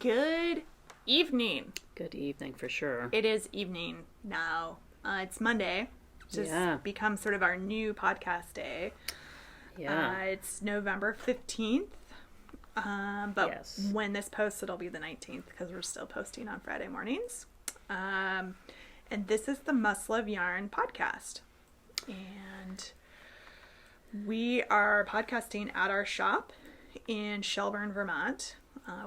Good evening. Good evening for sure. It is evening now. It's Monday. Just become sort of our new podcast day. Yeah. It's November 15th. But when this posts, it'll be the 19th because we're still posting on Friday mornings. And this is the Must Love Yarn podcast. And we are podcasting at our shop in Shelburne, Vermont,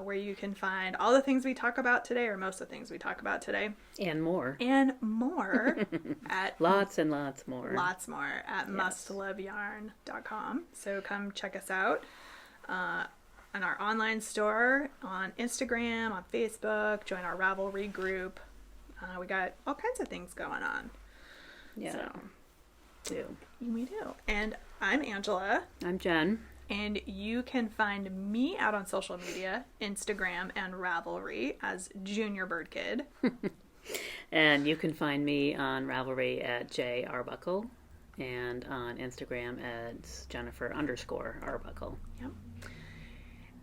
where you can find all the things we talk about today, or most of the things we talk about today. And more. And more. At lots and lots more. Lots more at mustloveyarn.com. So come check us out on our online store, on Instagram, on Facebook. Join our Ravelry group. We got all kinds of things going on. Yeah. We do. And I'm Angela. I'm Jen. And you can find me out on social media, Instagram and Ravelry as Junior Bird Kid. And you can find me on Ravelry at @jarbuckle and on Instagram at Jennifer_Arbuckle. Yep.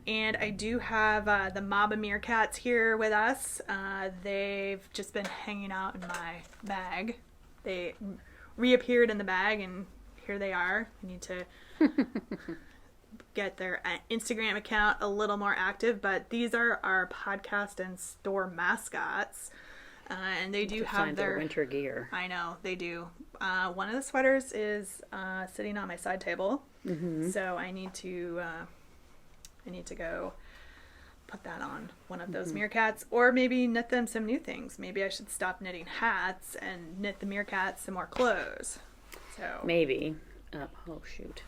And I do have the mob of meerkats here with us. They've just been hanging out in my bag. They reappeared in the bag, and here they are. We need to get their Instagram account a little more active, but these are our podcast and store mascots. And they do have their winter gear. I know, they do. One of the sweaters is sitting on my side table. Mm-hmm. So I need to go put that on one of those meerkats, or maybe knit them some new things. Maybe I should stop knitting hats and knit the meerkats some more clothes. So maybe. Oh shoot.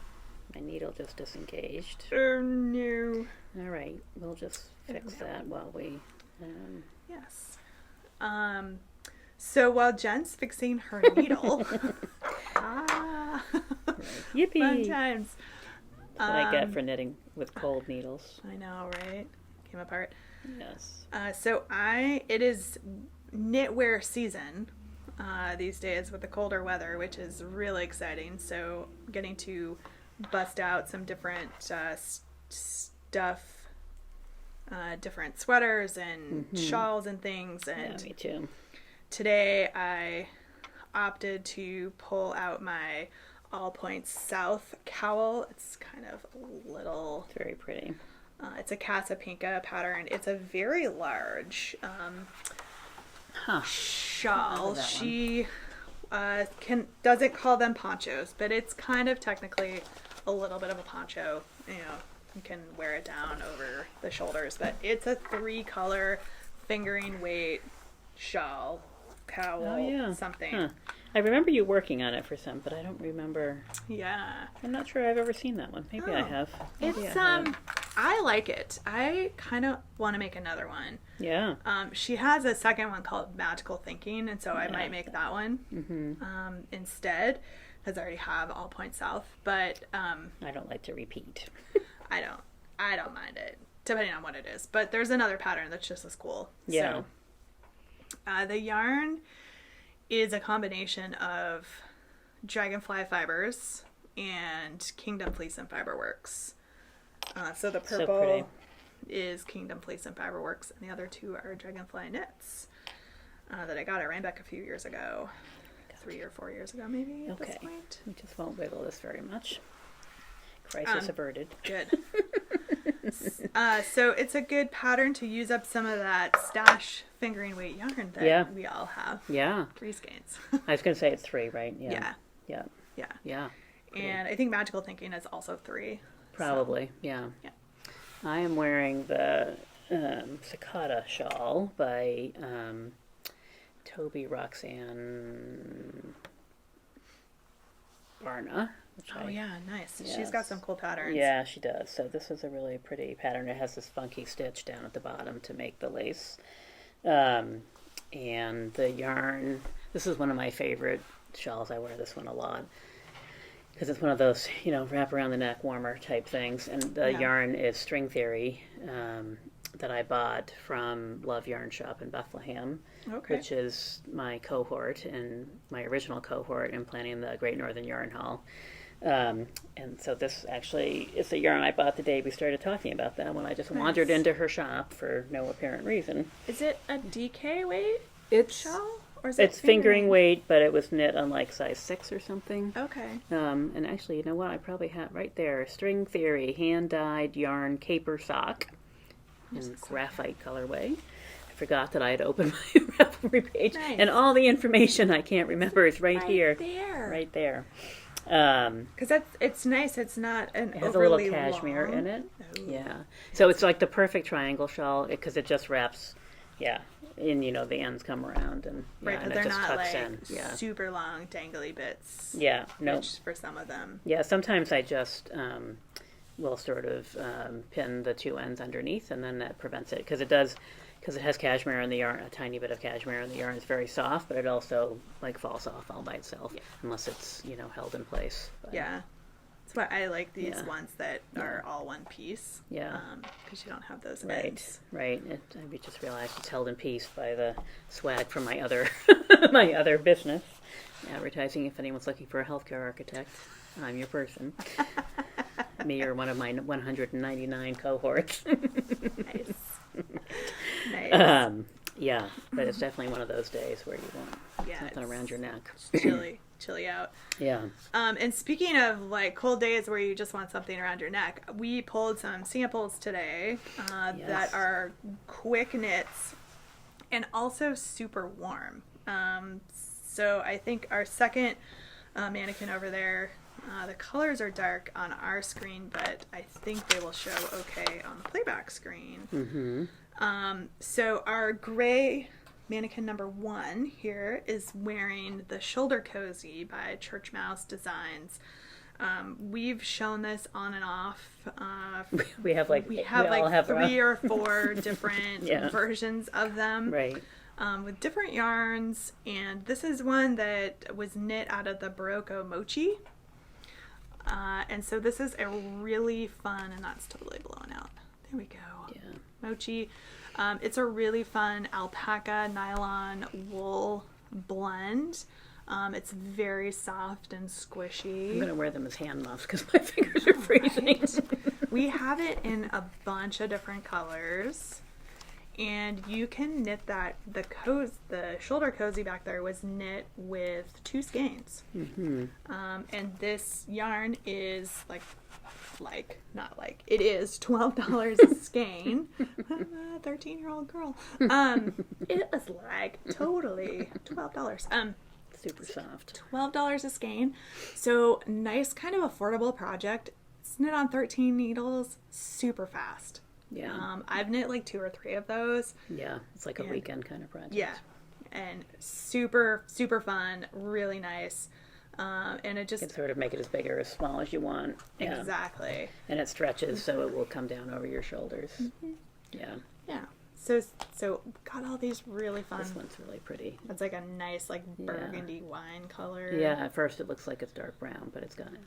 My needle just disengaged. Oh no. All right, we'll just fix that while we... Yes. So while Jen's fixing her needle... Yippee! Fun times. That's what I get for knitting with cold needles. I know, right? Came apart. Yes. So it is knitwear season these days with the colder weather, which is really exciting. So getting to bust out some different stuff, different sweaters and shawls and things. And yeah, me too. Today I opted to pull out my All Points South cowl. It's kind of a little... It's very pretty. It's a Casapinka pattern. It's a very large shawl. She doesn't call them ponchos, but it's kind of technically a little bit of a poncho. You know, you can wear it down over the shoulders, but it's a 3-color fingering weight shawl, cowl, something. Huh. I remember you working on it for some, but I don't remember. Yeah. I'm not sure I've ever seen that one. Maybe I have. I like it. I kind of want to make another one. Yeah. She has a second one called Magical Thinking, and so I might make that one instead, because I already have All Points South. But I don't like to repeat. I don't mind it, depending on what it is. But there's another pattern that's just as cool. Yeah. So, the yarn is a combination of Dragonfly Fibers and Kingdom Fleece and Fiberworks. So the purple is Kingdom Fleece and Fiberworks, and the other two are Dragonfly Knits that I got at Rhinebeck a few years ago. 3 or 4 years ago, maybe, at this point. We just won't wiggle this very much. Crisis averted. Good. So it's a good pattern to use up some of that stash fingering weight yarn that we all have. Yeah. 3 skeins. I was going to say it's 3, right? Yeah. Yeah. And I think Magical Thinking is also 3. Probably, so. Yeah. I am wearing the Cicada shawl by Toby Roxanne Barna. Nice. Yes. She's got some cool patterns. Yeah, she does. So this is a really pretty pattern. It has this funky stitch down at the bottom to make the lace. And the yarn, this is one of my favorite shawls. I wear this one a lot because it's one of those, wrap around the neck warmer type things. And the yarn is String Theory that I bought from Love Yarn Shop in Bethlehem, which is my cohort and my original cohort in planning the Great Northern Yarn Haul. And so this actually is a yarn I bought the day we started talking about that when I just wandered into her shop for no apparent reason. Is it a DK weight shawl? Or is it's fingering weight, but it was knit on like size 6 or something. Okay. And actually, you know what? I probably have right there, String Theory, hand-dyed yarn caper sock in graphite colorway. I forgot that I had opened my Ravelry page. Nice. And all the information I can't remember is right here. Right there. Because it's nice. It's not an it has overly a little cashmere long. in it. Oh. Yeah. So it's like the perfect triangle shawl because it just wraps, and the ends come around and right, but and they're it just not tucks like in. Yeah. super long dangly bits. Yeah. No. Which for some of them. Yeah. Sometimes I just will sort of pin the two ends underneath, and then that prevents it because it has cashmere in the yarn, a tiny bit of cashmere in the yarn. It's very soft, but it also like falls off all by itself unless it's held in place. But, yeah, that's why I like these ones that are all one piece. Yeah, because you don't have those ends. Right. I just realized it's held in peace by the swag from my other my other business, advertising. If anyone's looking for a healthcare architect, I'm your person. Me or one of my 199 cohorts. Nice. Nice. Yeah, but it's definitely one of those days where you want something around your neck. Chilly out. Yeah. And speaking of like cold days where you just want something around your neck, we pulled some samples today that are quick knits and also super warm. So I think our second mannequin over there, the colors are dark on our screen, but I think they will show okay on the playback screen. Mm-hmm. So our gray mannequin number 1 here is wearing the shoulder cozy by Church Mouse Designs. We've shown this on and off. We have 3 or 4 different versions of them. Right. With different yarns, and this is one that was knit out of the Berroco mochi. And so this is a really fun, and that's totally blown out. There we go. Yeah. Mochi. It's a really fun alpaca nylon wool blend. It's very soft and squishy. I'm going to wear them as hand muffs because my fingers are freezing. Right. We have it in a bunch of different colors. And you can knit that, the shoulder cozy back there was knit with 2 skeins. Mm-hmm. And this yarn is it is $12 a skein. I'm a 13-year-old girl. It was like totally $12. Super soft. $12 a skein. So nice kind of affordable project. It's knit on 13 needles, super fast. Yeah. I've knit like 2 or 3 of those. Yeah, it's like a weekend kind of project. Yeah, and super, super fun, really nice. And it just... You can sort of make it as big or as small as you want. Yeah. Exactly. And it stretches so it will come down over your shoulders. Mm-hmm. Yeah. Yeah. So got all these really fun... This one's really pretty. It's like a nice like burgundy wine color. Yeah, at first it looks like it's dark brown, but it's got it.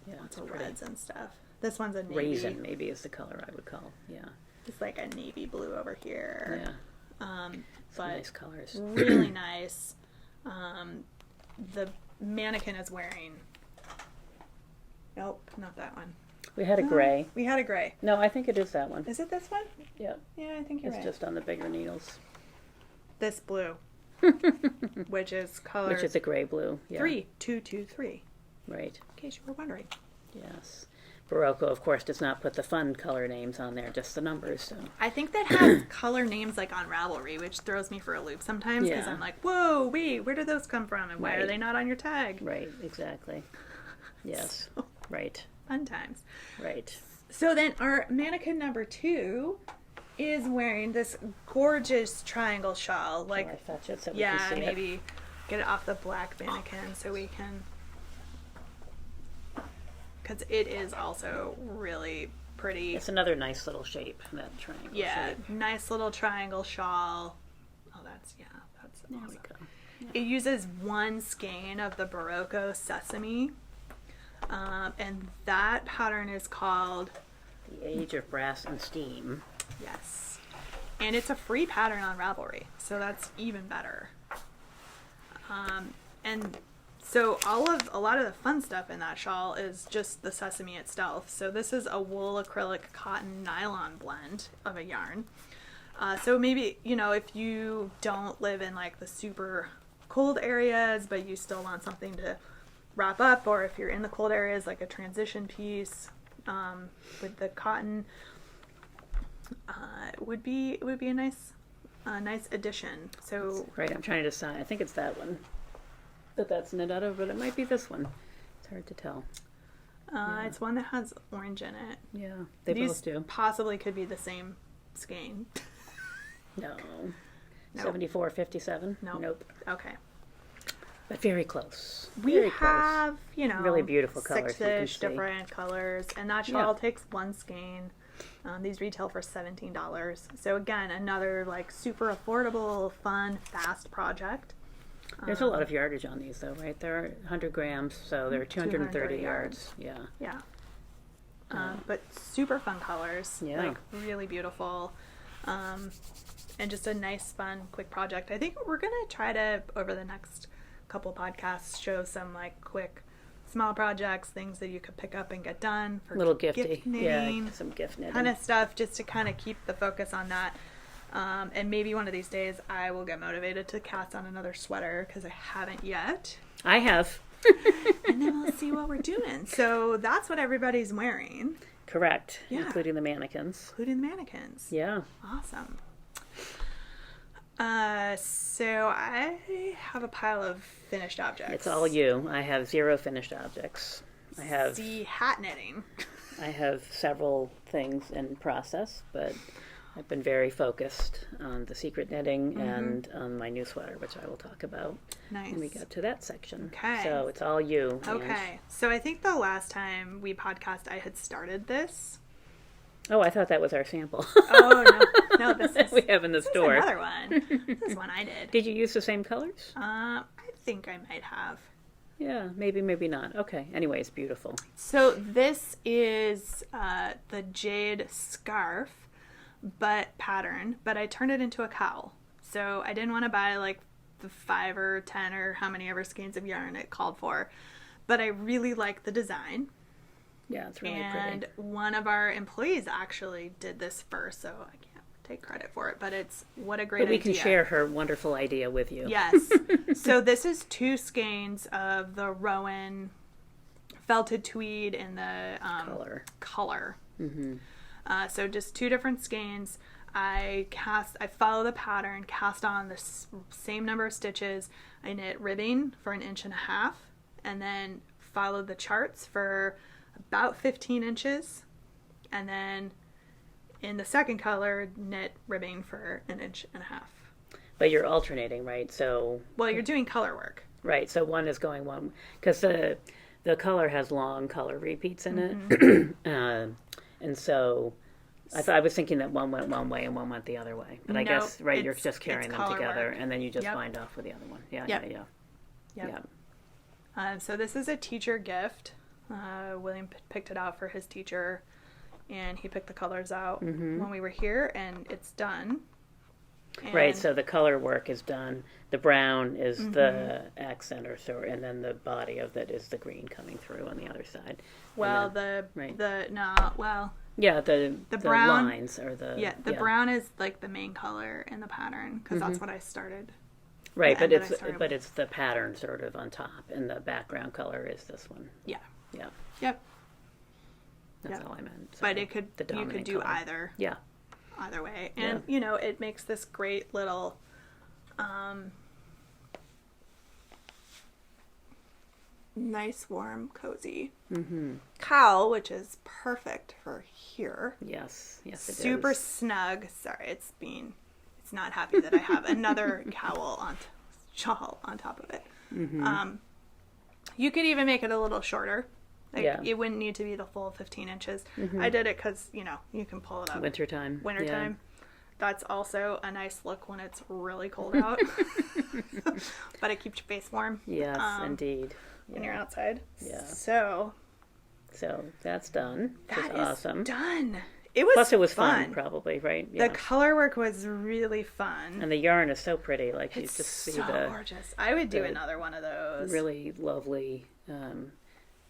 Yeah, lots of reds and stuff. This one's a navy. Raisin maybe is the color I would call. Yeah. It's like a navy blue over here. Yeah. But nice colors. Really nice. The mannequin is wearing... Nope, not that one. We had a gray. We had a gray. No, I think it is that one. Is it this one? Yeah. Yeah, I think you're right. It's just on the bigger needles. This blue. Which is color... Which is a gray blue. Yeah. 3223. Right. In case you were wondering. Yes. Berroco, of course, does not put the fun color names on there, just the numbers. So I think that has color names like on Ravelry, which throws me for a loop sometimes because I'm like, whoa, wait, where did those come from? And why are they not on your tag? Right, exactly. Yes, right. Fun times. Right. So then our mannequin number 2 is wearing this gorgeous triangle shawl. Like, I fetch it so we can see maybe it. Get it off the black mannequin so we can... Because it is also really pretty. It's another nice little shape, that triangle shape. Nice little triangle shawl. Oh, that's awesome. There we go. Yeah. It uses 1 skein of the Berroco Sesame. And that pattern is called... The Age of Brass and Steam. Yes. And it's a free pattern on Ravelry, so that's even better. And So a lot of the fun stuff in that shawl is just the sesame itself. So this is a wool, acrylic, cotton, nylon blend of a yarn. So maybe, if you don't live in like the super cold areas, but you still want something to wrap up, or if you're in the cold areas, like a transition piece with the cotton, would be a nice addition. So right, I'm trying to decide. I think it's that one that's knit out of, but it might be this one. It's hard to tell. It's one that has orange in it. Yeah, these both do. Possibly could be the same skein. No. 74.57? Nope. Okay. But very close. We have, really beautiful colors. 6-ish different colors, and that shawl takes one skein. These retail for $17. So again, another like super affordable, fun, fast project. There's a lot of yardage on these, though, right? They're 100 grams, so they're 230 yards. Yeah. Yeah. But super fun colors. Yeah. Like really beautiful. And just a nice, fun, quick project. I think we're going to try to, over the next couple podcasts, show some like quick, small projects, things that you could pick up and get done for little gifty. Gift knitting, some gift knitting kind of stuff, just to kind of keep the focus on that. And maybe one of these days I will get motivated to cast on another sweater, because I haven't yet. I have. And then we'll see what we're doing. So that's what everybody's wearing. Correct. Yeah. Including the mannequins. Yeah. Awesome. So I have a pile of finished objects. It's all you. I have 0 finished objects. I have hat knitting. I have several things in process, but I've been very focused on the secret knitting and on my new sweater, which I will talk about when we get to that section. Okay. So it's all you. Okay. So I think the last time we podcast, I had started this. Oh, I thought that was our sample. Oh, no, this is... we have in the store. This is another one. This is one I did. Did you use the same colors? I think I might have. Yeah, maybe not. Okay. Anyway, it's beautiful. So this is the jade scarf pattern, but I turned it into a cowl. So I didn't want to buy like the 5 or 10 or how many ever skeins of yarn it called for, but I really like the design. Yeah, it's really pretty. And one of our employees actually did this first, so I can't take credit for it, but what a great idea. But we can share her wonderful idea with you. Yes. So this is 2 skeins of the Rowan felted tweed in the color. Mm-hmm. So just 2 different skeins. I follow the pattern, cast on the same number of stitches. I knit ribbing for 1.5 inches, and then followed the charts for about 15 inches, and then in the second color knit ribbing for 1.5 inches. But you're alternating, right? So you're doing color work, right? So one is going one, because the color has long color repeats in it, and so I was thinking that one went one way and one went the other way, but I guess you're just carrying them together work. And then you just wind off with the other one. Yeah. So this is a teacher gift. William picked it out for his teacher, and he picked the colors out when we were here, and it's done. Right, so the color work is done. The brown is the accent and then the body of it is the green coming through on the other side. Well, the brown lines are brown is like the main color in the pattern, because that's what I started. Right, but it's the pattern sort of on top, and the background color is this one. Yeah. Yeah. Yep. That's all I meant. So but you could do color. either. Yeah. Either way. And, it makes this great little nice, warm, cozy cowl, which is perfect for here. Yes, it is. Super snug. Sorry, it's not happy that I have another shawl on top of it. You could even make it a little shorter. It wouldn't need to be the full 15 inches. I did it because, you can pull it up. Wintertime. Yeah. That's also a nice look when it's really cold out. But it keeps your face warm. Yes, indeed. When you're outside. Yeah. So that's done. That is awesome. Done. It was Plus, it was fun, probably, right? Yeah. The color work was really fun. And the yarn is so pretty. Like, you just see so gorgeous. I would do another one of those. Really lovely.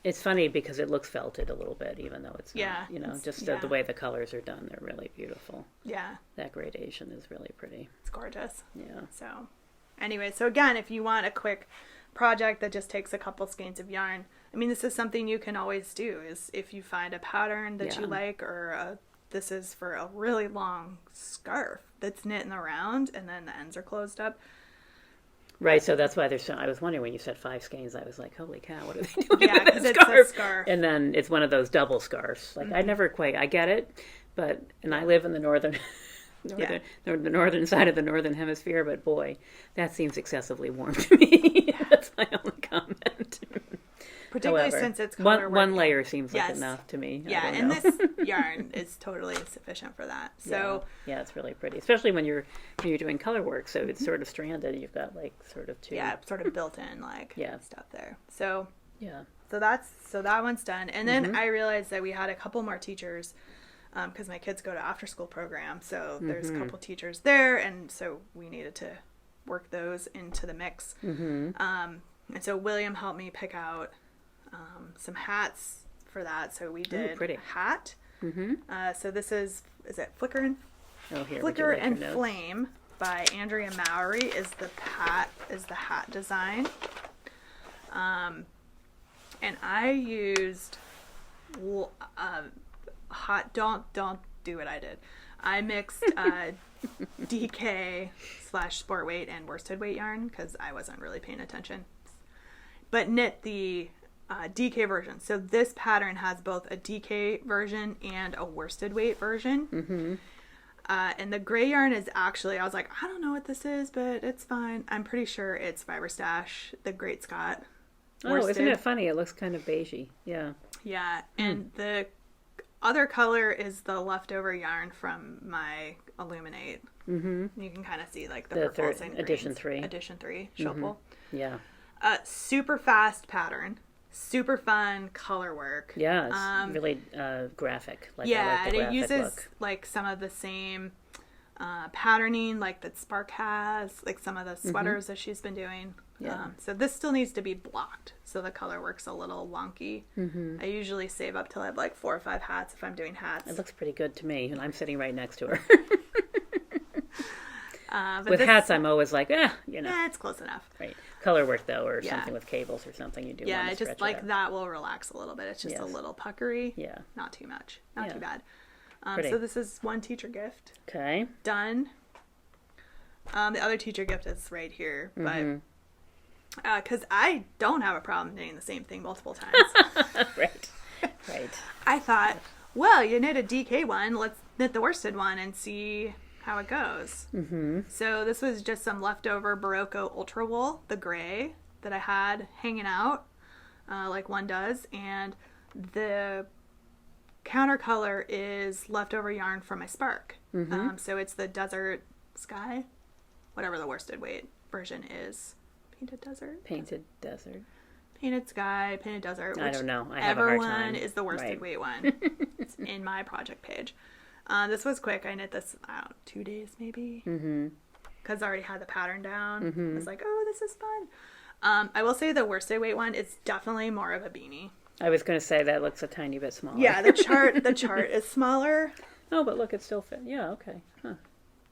It's funny because it looks felted a little bit, even though it's not, just the way the colors are done. They're really beautiful. Yeah. That gradation is really pretty. It's gorgeous. Yeah. So, anyway, so again, if you want a quick project that just takes a couple skeins of yarn, I mean, this is something you can always do, is if you find a pattern that you like, or this is for a really long scarf that's knit in the round and then the ends are closed up. Right, so that's why I was wondering when you said 5 skeins, I was like, holy cow, what are they doing with this it's scarf? A scarf? And then it's one of those double scarves. Like, I get it, I live in the northern side of the northern hemisphere, but boy, that seems excessively warm to me. That's my only comment. Particularly since it's color one layer seems like enough to me. Yeah, and this yarn is totally sufficient for that. So yeah, it's really pretty, especially when you're doing color work. So it's sort of stranded. You've got like sort of two. Yeah, sort of built in stuff there. So yeah, so that one's done. And then I realized that we had a couple more teachers because my kids go to after school program. So there's a couple teachers there, and so we needed to work those into the mix. And so William helped me pick out some hats for that. So we did a hat. So this is it Flicker and Flame by Andrea Mowry is the hat design. And I used don't do what I did. I mixed DK / sport weight and worsted weight yarn because I wasn't really paying attention, but knit the DK version. So this pattern has both a DK version and a worsted weight version. And the gray yarn is actually, I was like, I don't know what this is, but it's fine. I'm pretty sure it's Fiber Stash, the Great Scott worsted. Oh, isn't it funny? It looks kind of beigey. Yeah. Yeah. And the other color is the leftover yarn from my Illuminate. You can kind of see like the purples and Edition greens. 3. Edition 3, Shuffle. Yeah. Super fast pattern. Super fun color work. Yeah, it's really graphic. Like, yeah, I like the and it uses look. like some of the same patterning like that Spark has, like some of the sweaters that she's been doing. Yeah. So this still needs to be blocked, so the color work's a little wonky. I usually save up till I have like 4 or 5 hats if I'm doing hats. It looks pretty good to me, and I'm sitting right next to her. With hats, I'm always like, it's close enough. Right. Color work, though, or something with cables or something, you do want to stretch just like that will relax a little bit. It's just a little puckery. Yeah. Not too much. Not too bad. So this is one teacher gift. Okay. Done. The other teacher gift is right here, but because I don't have a problem knitting the same thing multiple times. Right. I thought, well, you knit a DK one, let's knit the worsted one and see how it goes. So this was just some leftover Berroco Ultra Wool, the gray that I had hanging out, like one does, and the counter color is leftover yarn from my Spark. So it's the Desert Sky, whatever the worsted weight version is. Painted Desert, Painted Sky, Painted Desert. I don't know. I have a hard time. Everyone is the worsted weight one. It's in my project page. This was quick. I knit this, 2 days maybe. Because I already had the pattern down. I was like, oh, this is fun. I will say the worsted weight one is definitely more of a beanie. I was going to say that looks a tiny bit smaller. Yeah, the chart is smaller. Oh, but look, it still fit. Yeah, okay. Huh.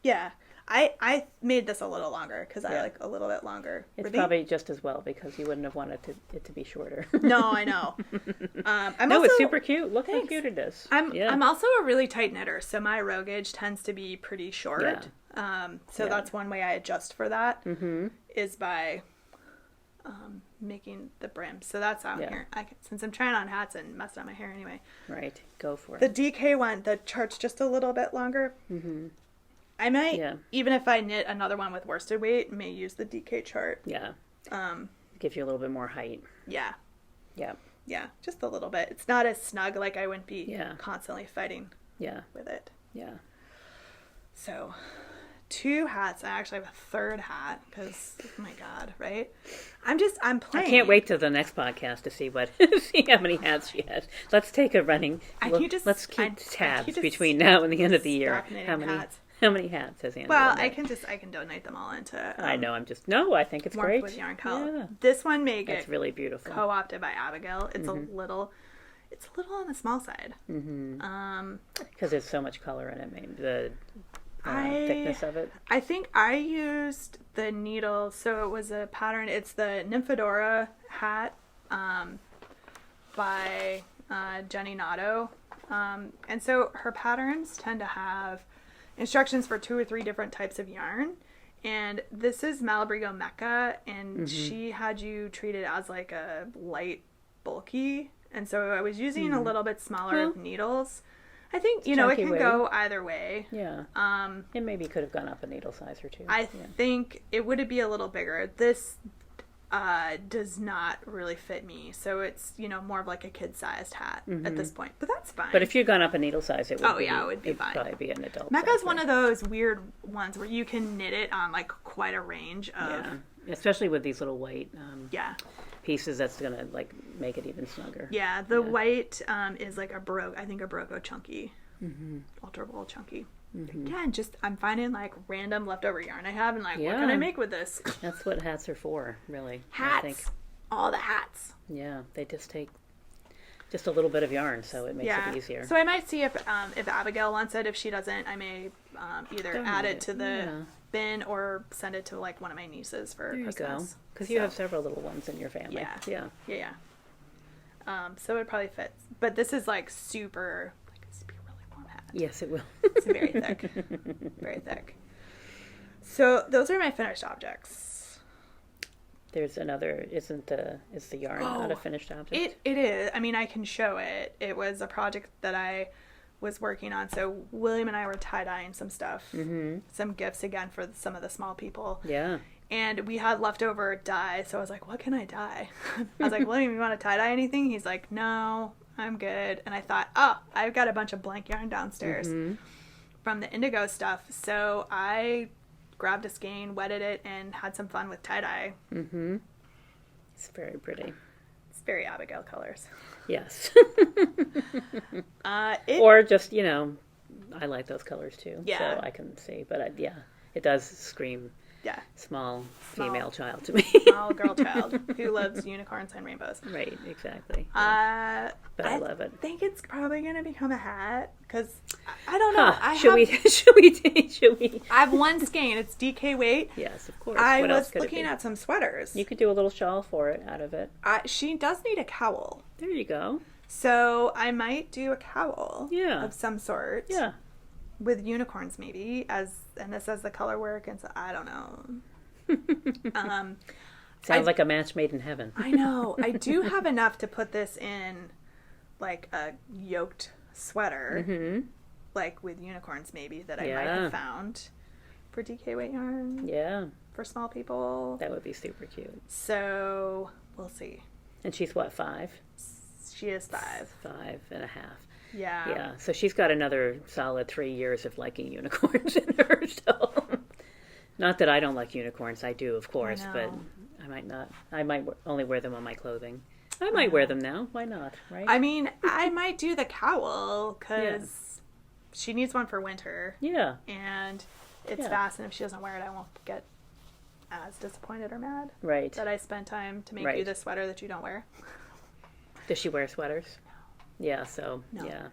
Yeah. I made this a little longer because I like a little bit longer. It's probably just as well because you wouldn't have wanted it to be shorter. No, I know. It's super cute. Look how cute it is. I'm also a really tight knitter, so my row gauge tends to be pretty short. So that's one way I adjust for that is by making the brim. So that's out here. Since I'm trying on hats and messed up my hair anyway. Right, go for it. The DK one, the chart's just a little bit longer. I might, even if I knit another one with worsted weight, may use the DK chart. Yeah. Gives you a little bit more height. Yeah. Yeah. Yeah, just a little bit. It's not as snug, like I wouldn't be constantly fighting with it. Yeah. So, 2 hats. I actually have a 3rd hat because, oh my God, right? I'm playing. I can't wait till the next podcast to see see how many hats she has. Let's take a running. Let's keep tabs between now and the end of the year. How many hats has Anna? Well, I can donate them all into. I know. I think it's great. With yarn color. Yeah. This one may get really beautiful. Co-opted by Abigail. It's a little on the small side. Because there's so much color in it. Maybe the thickness of it. I think I used the needle, so it was a pattern. It's the Nymphadora hat by Jenny Nato. And so her patterns tend to have instructions for 2 or 3 different types of yarn. And this is Malabrigo Mecca, and she had you treat it as like a light, bulky. And so I was using a little bit smaller needles. I think, it can go either way. Yeah. It maybe could have gone up a needle size or 2. I think it would be a little bigger. This does not really fit me. So it's, more of like a kid-sized hat at this point. But that's fine. But if you'd gone up a needle size, it would it would be fine. Probably be an adult Mecca's size, one of those weird ones where you can knit it on like quite a range of... Yeah. Especially with these little white pieces, that's going to like make it even snugger. Yeah, the white is like a Berroco chunky. Ultra bowl chunky. Again, I'm finding like random leftover yarn I have and like, what can I make with this? That's what hats are for, really. Hats. I think. All the hats. Yeah, they just take just a little bit of yarn, so it makes it easier. So I might see if Abigail wants it. If she doesn't, I may either add it to the bin or send it to like one of my nieces for Christmas. Because you have several little ones in your family. Yeah. So it probably fits. But this is like super... Yes, it will. It's very thick. Very thick. So those are my finished objects. There's another, is the yarn not a finished object? It is. I mean, I can show it. It was a project that I was working on. So William and I were tie-dyeing some stuff. Some gifts again for some of the small people. Yeah. And we had leftover dye. So I was like, what can I dye? I was like, William, you want to tie-dye anything? He's like, no. I'm good. And I thought, I've got a bunch of blank yarn downstairs from the indigo stuff. So I grabbed a skein, wetted it, and had some fun with tie-dye. It's very pretty. It's very Abigail colors. Yes. Or just, I like those colors too. Yeah. So I can see. But it does scream small female child to me. Small girl child who loves unicorns and rainbows. Right, exactly. But I love it. I think it's probably going to become a hat because I don't know. Should we? I have one skein. It's DK weight. Yes, of course. I was looking at some sweaters. You could do a little shawl for it out of it. She does need a cowl. There you go. So I might do a cowl. Yeah. Of some sort. Yeah. With unicorns maybe and this as the color work, and so I don't know. Sounds like a match made in heaven. I know. I do have enough to put this in like a yoked sweater, like with unicorns maybe that I might have found for DK weight yarn. Yeah. For small people. That would be super cute. So we'll see. And she's what, 5? She is 5. 5 and a half. Yeah. Yeah. So she's got another solid 3 years of liking unicorns in her. So, not that I don't like unicorns. I do, of course, but I might not. I might only wear them on my clothing. I might wear them now. Why not? Right? I mean, I might do the cowl because she needs one for winter. Yeah. And it's fast, and if she doesn't wear it, I won't get as disappointed or mad. Right. That I spent time to make you the sweater that you don't wear. Does she wear sweaters? Yeah, so, yeah.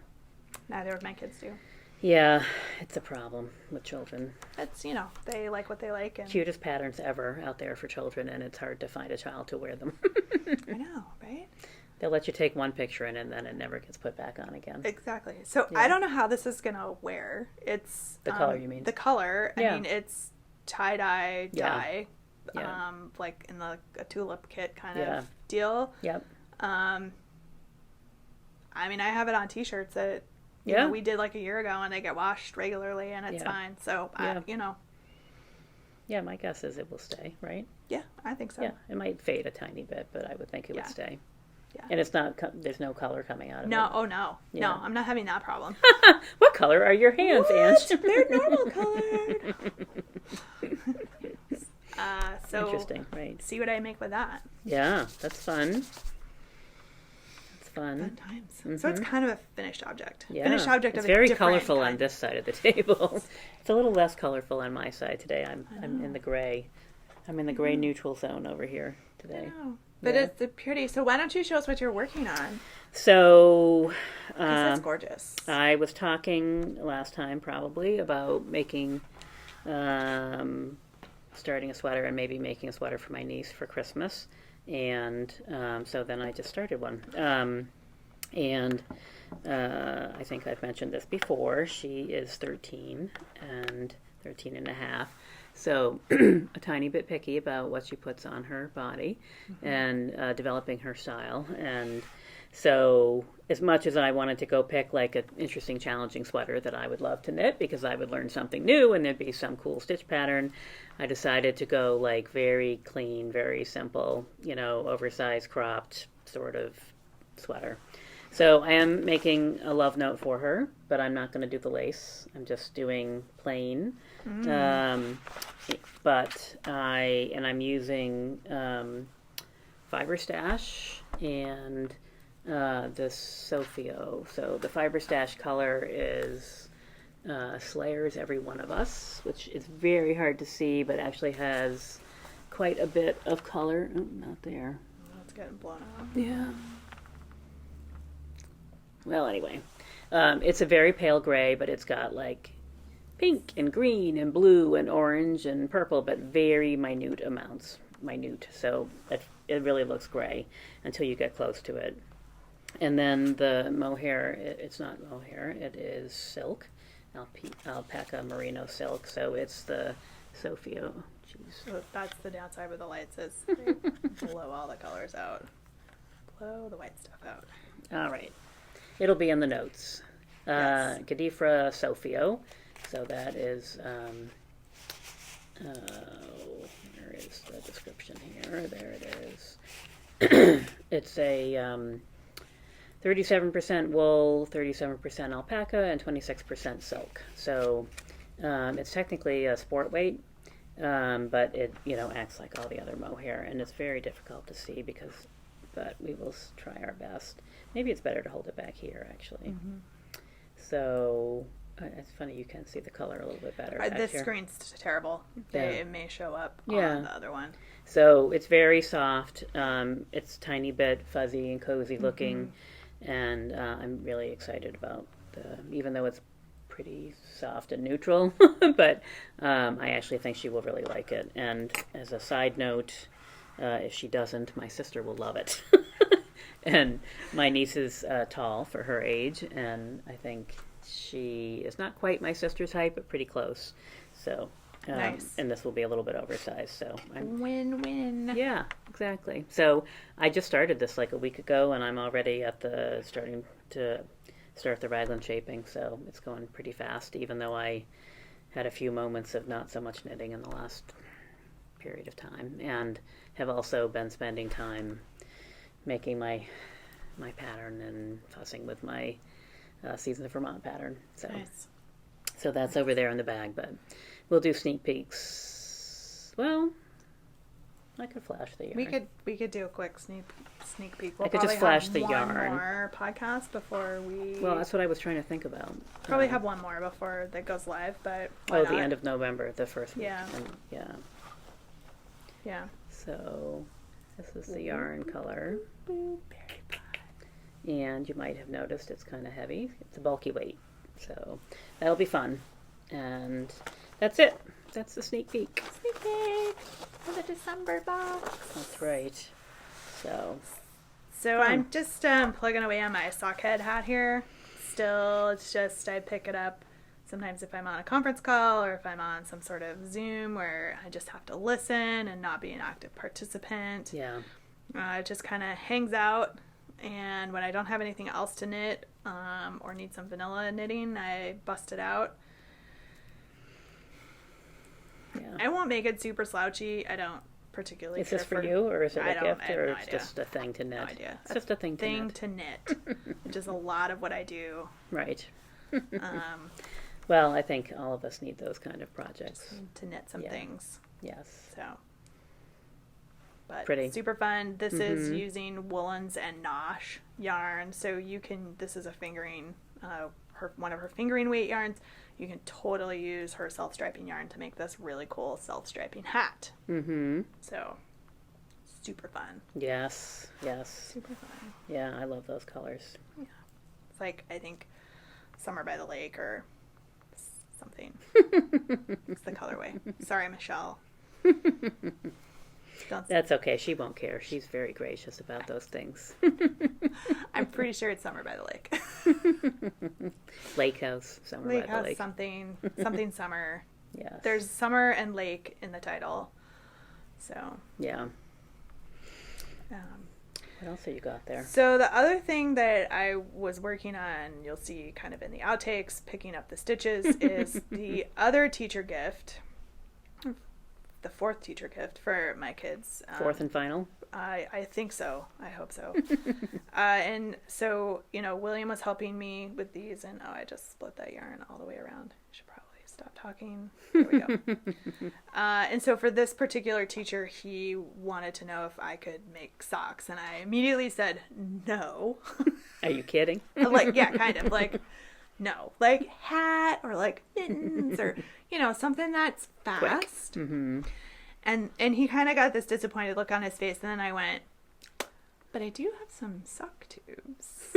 Neither of my kids do. Yeah, it's a problem with children. It's, they like what they like. And cutest patterns ever out there for children, and it's hard to find a child to wear them. I know, right? They'll let you take one picture in, and then it never gets put back on again. Exactly. So I don't know how this is going to wear. It's... The color, you mean? The color. I mean, it's tie-dye dye. Yeah. Like in a tulip kit kind of deal. Yep. I mean, I have it on t-shirts that we did like a year ago, and they get washed regularly, and it's fine. So, Yeah, my guess is it will stay, right? Yeah, I think so. Yeah, it might fade a tiny bit, but I would think it would stay. Yeah. And it's not, there's no color coming out of it. No, oh no. Yeah. No, I'm not having that problem. What color are your hands, Ange? They're normal colored. So interesting, right? See what I make with that. Yeah, that's fun. Fun times. Mm-hmm. So it's kind of a finished object. Yeah. Finished object it's of a very different colorful kind. On this side of the table. It's a little less colorful on my side today. I'm in the gray. I'm in the gray neutral zone over here today. I know. But it's pretty. So why don't you show us what you're working on? So that's gorgeous. I was talking last time probably about making starting a sweater and maybe making a sweater for my niece for Christmas. And so then I just started one. And I think I've mentioned this before. She is 13 and 13 and a half. So a tiny bit picky about what she puts on her body and developing her style. And so as much as I wanted to go pick like an interesting, challenging sweater that I would love to knit because I would learn something new and there'd be some cool stitch pattern, I decided to go like very clean, very simple, oversized, cropped sort of sweater. So I am making a love note for her, but I'm not going to do the lace. I'm just doing plain. But I'm using Fiber Stash and this Sophio. So the Fiber Stash color is Slayer's Every One of Us, which is very hard to see, but actually has quite a bit of color. Oh, not there. Oh, it's getting blown out. Yeah. Well, anyway, it's a very pale gray, but it's got like pink and green and blue and orange and purple, but very minute amounts. So it really looks gray until you get close to it. And then the mohair, it's not mohair, it is silk, alpaca merino silk. So it's the Sophio. Jeez. So that's the downside with the lights is they blow all the colors out. Blow the white stuff out. All right. It'll be in the notes. Yes. Gadifra Sophio. So that is, where is the description here? There it is. It's a 37% wool, 37% alpaca, and 26% silk. So it's technically a sport weight, but it acts like all the other mohair, and it's very difficult to see but we will try our best. Maybe it's better to hold it back here, actually. Mm-hmm. So it's funny, you can see the color a little bit better. This screen's terrible. It may show up on the other one. So it's very soft. It's a tiny bit fuzzy and cozy looking. And I'm really excited about even though it's pretty soft and neutral, but I actually think she will really like it. And as a side note, if she doesn't, my sister will love it. And my niece is tall for her age, and I think she is not quite my sister's height, but pretty close. So, nice. And this will be a little bit oversized. So win-win. Yeah, exactly. So I just started this like a week ago, and I'm already starting to start the raglan shaping. So it's going pretty fast, even though I had a few moments of not so much knitting in the last period of time, and have also been spending time making my pattern and fussing with my Seasons of Vermont pattern. So, nice. So that's over there in the bag, but we'll do sneak peeks. Well, I could flash the yarn. We could do a quick sneak peek. I could just flash the yarn. One more podcast before we. Well, that's what I was trying to think about. Probably have one more before that goes live, but the end of November, the first week. Yeah. Yeah. So this is the yarn color. Very fun. And you might have noticed it's kind of heavy. It's a bulky weight. So that'll be fun. And that's it. That's the sneak peek. Sneak peek for the December box. That's right. So I'm just plugging away on my sockhead hat here. Still, it's just I pick it up sometimes if I'm on a conference call or if I'm on some sort of Zoom where I just have to listen and not be an active participant. Yeah. It just kind of hangs out. And when I don't have anything else to knit or need some vanilla knitting, I bust it out. Yeah. I won't make it super slouchy. I don't particularly. Is this for you, or is it a gift, or no it's idea. just a thing to knit? No idea. It's just a thing to knit, which is a lot of what I do. Right. Well, I think all of us need those kind of projects. To knit some things. Yes. So. But pretty. Super fun. This is using woolens and nosh yarn. So you can, this is a fingering, one of her fingering weight yarns. You can totally use her self-striping yarn to make this really cool self-striping hat. Mm-hmm. So, super fun. Yes, yes. Super fun. Yeah, I love those colors. Yeah. It's like, I think, Summer by the Lake or something. It's the colorway. Sorry, Michelle. That's okay. She won't care. She's very gracious about those things. I'm pretty sure it's Summer by the Lake. Lake House, Summer by the Lake. Something summer. Yes. There's summer and lake in the title. So. Yeah. What else have you got there? So the other thing that I was working on, you'll see kind of in the outtakes, picking up the stitches, is the other teacher gift. The fourth teacher gift for my kids. Fourth and final? I think so. I hope so. And so, William was helping me with these, and I just split that yarn all the way around. I should probably stop talking. There we go. And so for this particular teacher, he wanted to know if I could make socks, and I immediately said no. Are you kidding? Yeah, kind of. No. Hat or mittens or, something that's fast. Mm-hmm. And he kind of got this disappointed look on his face. And then I went, but I do have some sock tubes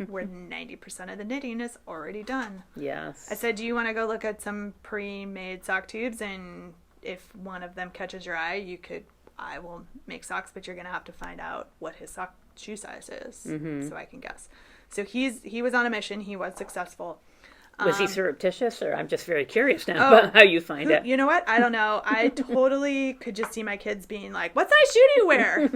where 90% of the knitting is already done. Yes. I said, do you want to go look at some pre-made sock tubes? And if one of them catches your eye, I will make socks, but you're going to have to find out what his shoe size is so I can guess. So he was on a mission. He was successful. Was he surreptitious, or I'm just very curious now about how you find it? You know what? I don't know. I totally could just see my kids being like, what size shoe do you wear?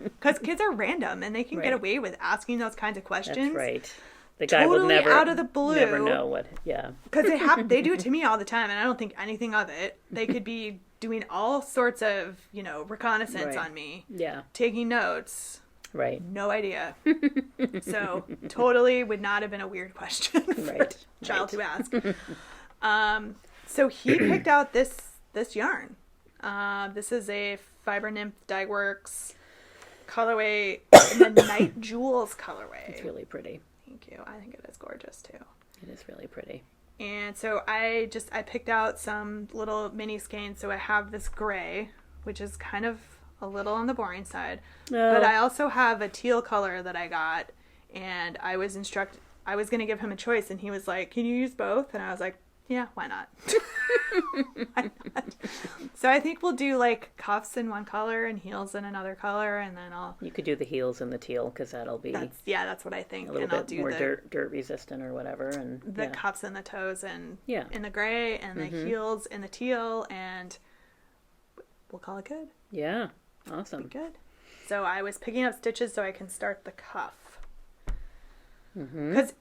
Because kids are random, and they can get away with asking those kinds of questions. That's right. The guy will never, out of the blue, never know what, Because they do it to me all the time, and I don't think anything of it. They could be doing all sorts of, reconnaissance on me. Yeah. Taking notes. Right. No idea. So totally would not have been a weird question for a child to ask. So he picked out this yarn. This is a Fiber Nymph Dye Works colorway in the Night Jewels colorway. It's really pretty. Thank you. I think it is gorgeous too. It is really pretty. And so I picked out some little mini skeins. So I have this gray, which is kind of a little on the boring side, but I also have a teal color that I got, and I was going to give him a choice, and he was like, can you use both? And I was like, yeah, why not? Why not? So I think we'll do cuffs in one color and heels in another color, and then you could do the heels in the teal, because that'll be that's what I think, a little and bit I'll do more dirt resistant or whatever, and the cuffs in the toes and in the gray, and the heels in the teal, and we'll call it good. Yeah. Awesome. Good. So I was picking up stitches so I can start the cuff. Because,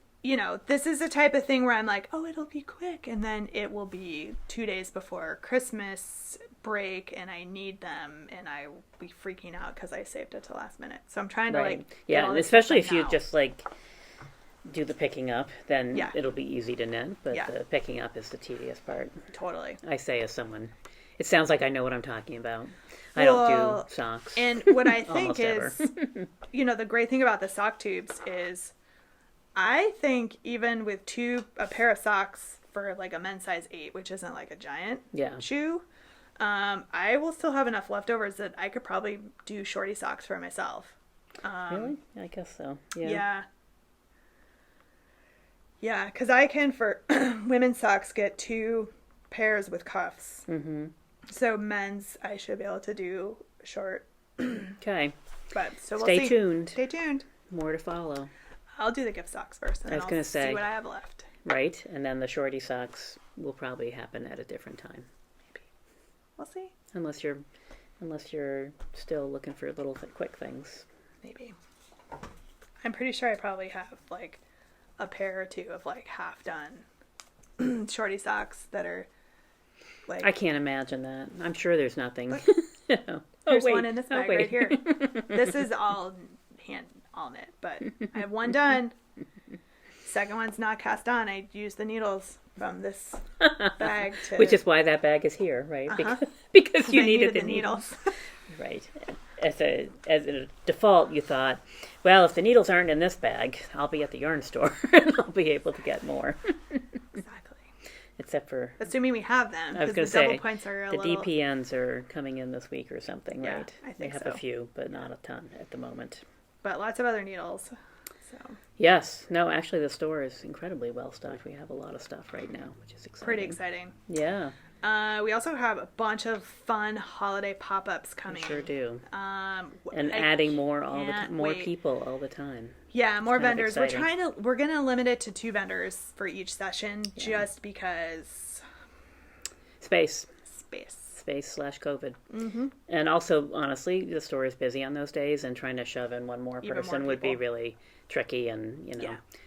this is the type of thing where I'm like, oh, it'll be quick. And then it will be 2 days before Christmas break, and I need them, and I will be freaking out because I saved it to last minute. So I'm trying to, yeah, and especially if you just, do the picking up, then it'll be easy to knit. But the picking up is the tedious part. Totally. I say as someone... It sounds like I know what I'm talking about. I don't do socks. And what I think is, the great thing about the sock tubes is I think even with a pair of socks for a men's size 8, which isn't a giant shoe, I will still have enough leftovers that I could probably do shorty socks for myself. Really? I guess so. Yeah. Yeah. Yeah, because I can, for women's socks, get 2 pairs with cuffs. Mm-hmm. So men's, I should be able to do short. Okay. But so we'll see. Stay tuned. More to follow. I'll do the gift socks first, and then I'll see what I have left. Right, and then the shorty socks will probably happen at a different time. Maybe. We'll see. Unless you're still looking for little quick things. Maybe. I'm pretty sure I probably have a pair or 2 of half done shorty socks that are I can't imagine that. I'm sure there's nothing. There's one in this bag right here. This is all knit, but I have one done. Second one's not cast on. I used the needles from this bag to... Which is why that bag is here, right? Because you needed the needles. Right. As a default, you thought, well, if the needles aren't in this bag, I'll be at the yarn store and I'll be able to get more. Exactly. Except for... Assuming we have them. I was going to say, points are the DPNs are coming in this week or something, yeah, right? I think they have a few, but not a ton at the moment. But lots of other needles. So. Yes. No, actually the store is incredibly well stocked. We have a lot of stuff right now, which is exciting. Pretty exciting. Yeah. We also have a bunch of fun holiday pop-ups coming. We sure do. And adding more people all the time. Yeah, more vendors. We're gonna limit it to 2 vendors for each session, just because space/COVID. Mm-hmm. And also, honestly, the store is busy on those days, and trying to shove in one more person would be really tricky. And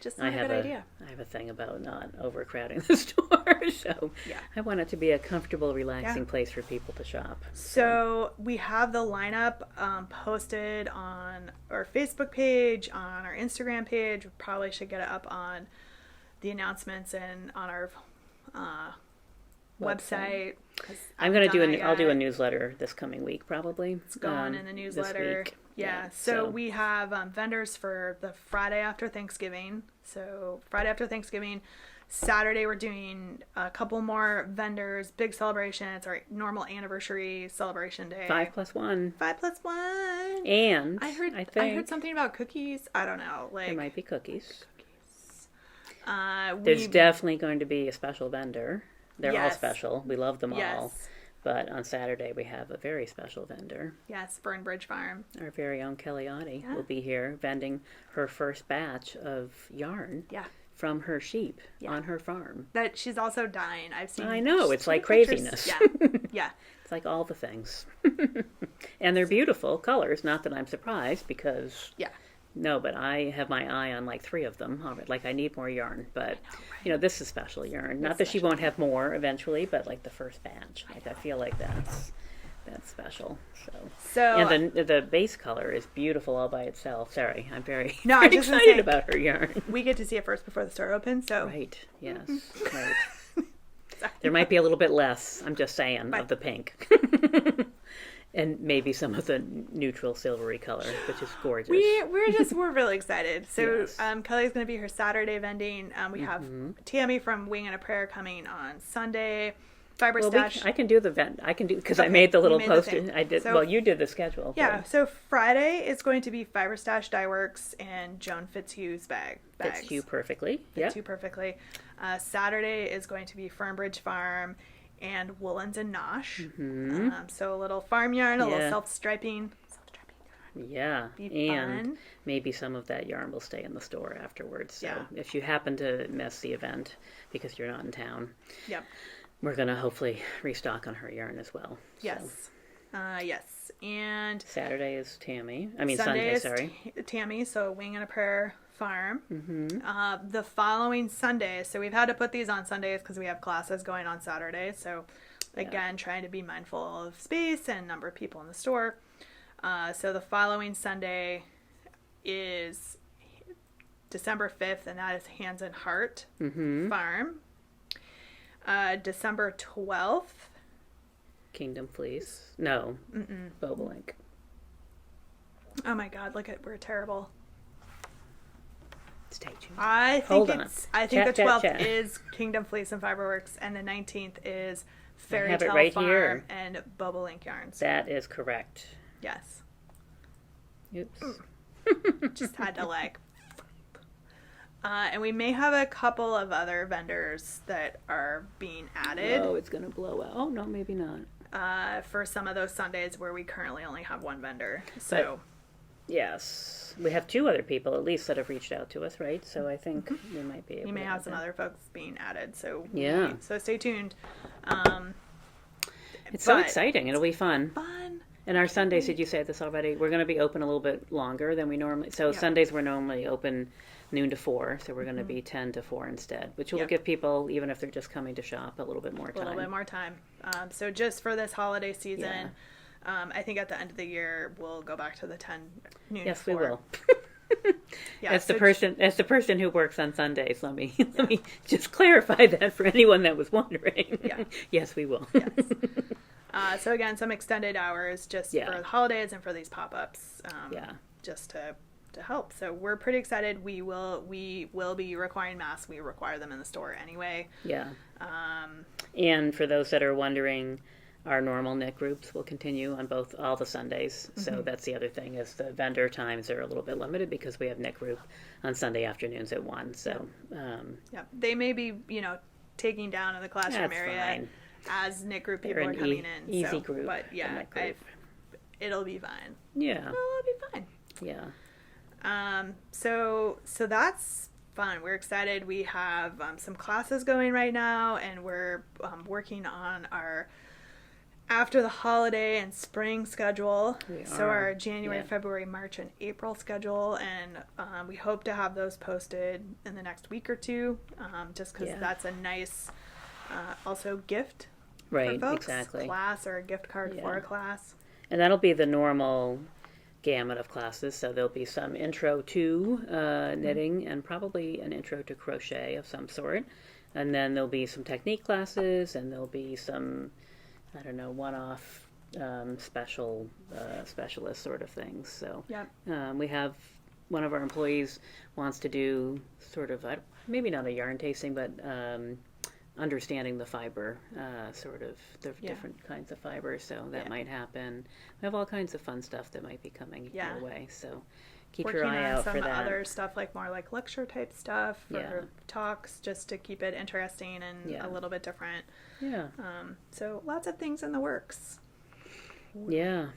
just not a good idea. I have a thing about not overcrowding the store, so I want it to be a comfortable, relaxing place for people to shop. So we have the lineup posted on our Facebook page, on our Instagram page. We probably should get it up on the announcements and on our website. I'm going to I'll do a newsletter this coming week, probably. It's going in the newsletter. This week. Yeah. So we have vendors for the Friday after Thanksgiving. So Friday after Thanksgiving, Saturday we're doing a couple more vendors, big celebration. It's our normal anniversary celebration day. 5+1. 5+1. And I heard something about cookies. I don't know. There might be cookies. There's definitely going to be a special vendor. They're all special. We love them all. But on Saturday, we have a very special vendor. Yes, Burnbridge Farm. Our very own Kelly Oddie will be here vending her first batch of yarn from her sheep on her farm. That she's also dyeing. I know. It's like craziness. Yeah. It's like all the things. And they're beautiful colors. Not that I'm surprised because... Yeah. No, but I have my eye on like 3 of them. Like I need more yarn, but this is special yarn. Not that she won't have more eventually, but like the first batch. I feel like that's special. So and the base color is beautiful all by itself. Sorry, I'm very excited about her yarn. We get to see it first before the store opens. So right, yes, right. There might be a little bit less. I'm just saying of the pink. And maybe some of the neutral silvery color, which is gorgeous. We're really excited. So Kelly's going to be her Saturday vending. We have Tammy from Wing and a Prayer coming on Sunday. Fiber Stash. I can do the vent. I can do because I made the little poster. I did. So, you did the schedule. Yeah. So Friday is going to be Fiber Stash Dye Works and Joan Fitzhugh's bags. Fits you perfectly. Fits you perfectly. Saturday is going to be Fernbridge Farm and Woolens and Nosh. Mm-hmm. So a little farm yarn, a little self-striping yarn. Yeah, and maybe some of that yarn will stay in the store afterwards. So if you happen to miss the event because you're not in town, we're going to hopefully restock on her yarn as well. Yes. Yes. And Saturday is Tammy. Sunday, sorry. Tammy, so Wing and a Prayer Farm. Mm-hmm. The following Sunday, so we've had to put these on Sundays because we have classes going on Saturday. So again, trying to be mindful of space and number of people in the store. So the following Sunday is December 5th, and that is Hands and Heart Farm. December 12th. Kingdom Fleece. No. Bobolink. Oh my God, we're terrible. Stay tuned. I think the 12th is Kingdom Fleece and Fiberworks, and the 19th is Fairy Tale Farm and Bobolink Yarns. That is correct. Yes. Oops. Just had to and we may have a couple of other vendors that are being added. Oh, it's going to blow out. Oh, no, maybe not. For some of those Sundays where we currently only have one vendor. So, yes. We have 2 other people at least that have reached out to us, right? So I think we might be able to have some other folks being added. So so stay tuned. It's so exciting. It'll be fun. And our Sundays, did you say this already? We're going to be open a little bit longer than we normally. So Sundays we're normally open noon to 4, so we're going to be 10 to 4 instead, which will give people, even if they're just coming to shop, a little bit more time. So just for this holiday season, I think at the end of the year we'll go back to the 10 noon. Yes, to 4. we will. Yeah, as the person who works on Sundays, let me just clarify that for anyone that was wondering. Yeah. Yes, we will. Yes. So again, some extended hours just for the holidays and for these pop-ups. Just to help. So we're pretty excited. We will be requiring masks. We require them in the store anyway. Yeah. And for those that are wondering, our normal knit groups will continue on all the Sundays. So that's the other thing, is the vendor times are a little bit limited because we have knit group on Sunday afternoons at 1. So they may be taking down in the classroom area fine. As knit group people are coming in. Easy group. But it'll be fine. Yeah. It'll be fine. Yeah. So that's fun. We're excited. We have some classes going right now, and we're working on our after the holiday and spring schedule. So our January, February, March, and April schedule, and we hope to have those posted in the next week or two, just because that's a nice also gift for folks. Exactly. Class or a gift card for a class. And that'll be the normal gamut of classes. So there'll be some intro to knitting and probably an intro to crochet of some sort. And then there'll be some technique classes, and there'll be some, I don't know, one-off specialist sort of things. So we have one of our employees wants to do sort of, maybe not a yarn tasting, but understanding the fiber, sort of the different kinds of fibers. So that might happen. We have all kinds of fun stuff that might be coming your way. So keep your eye out for that. Working on some other stuff, like more like lecture type stuff or talks, just to keep it interesting and a little bit different. Yeah. So lots of things in the works. Yeah.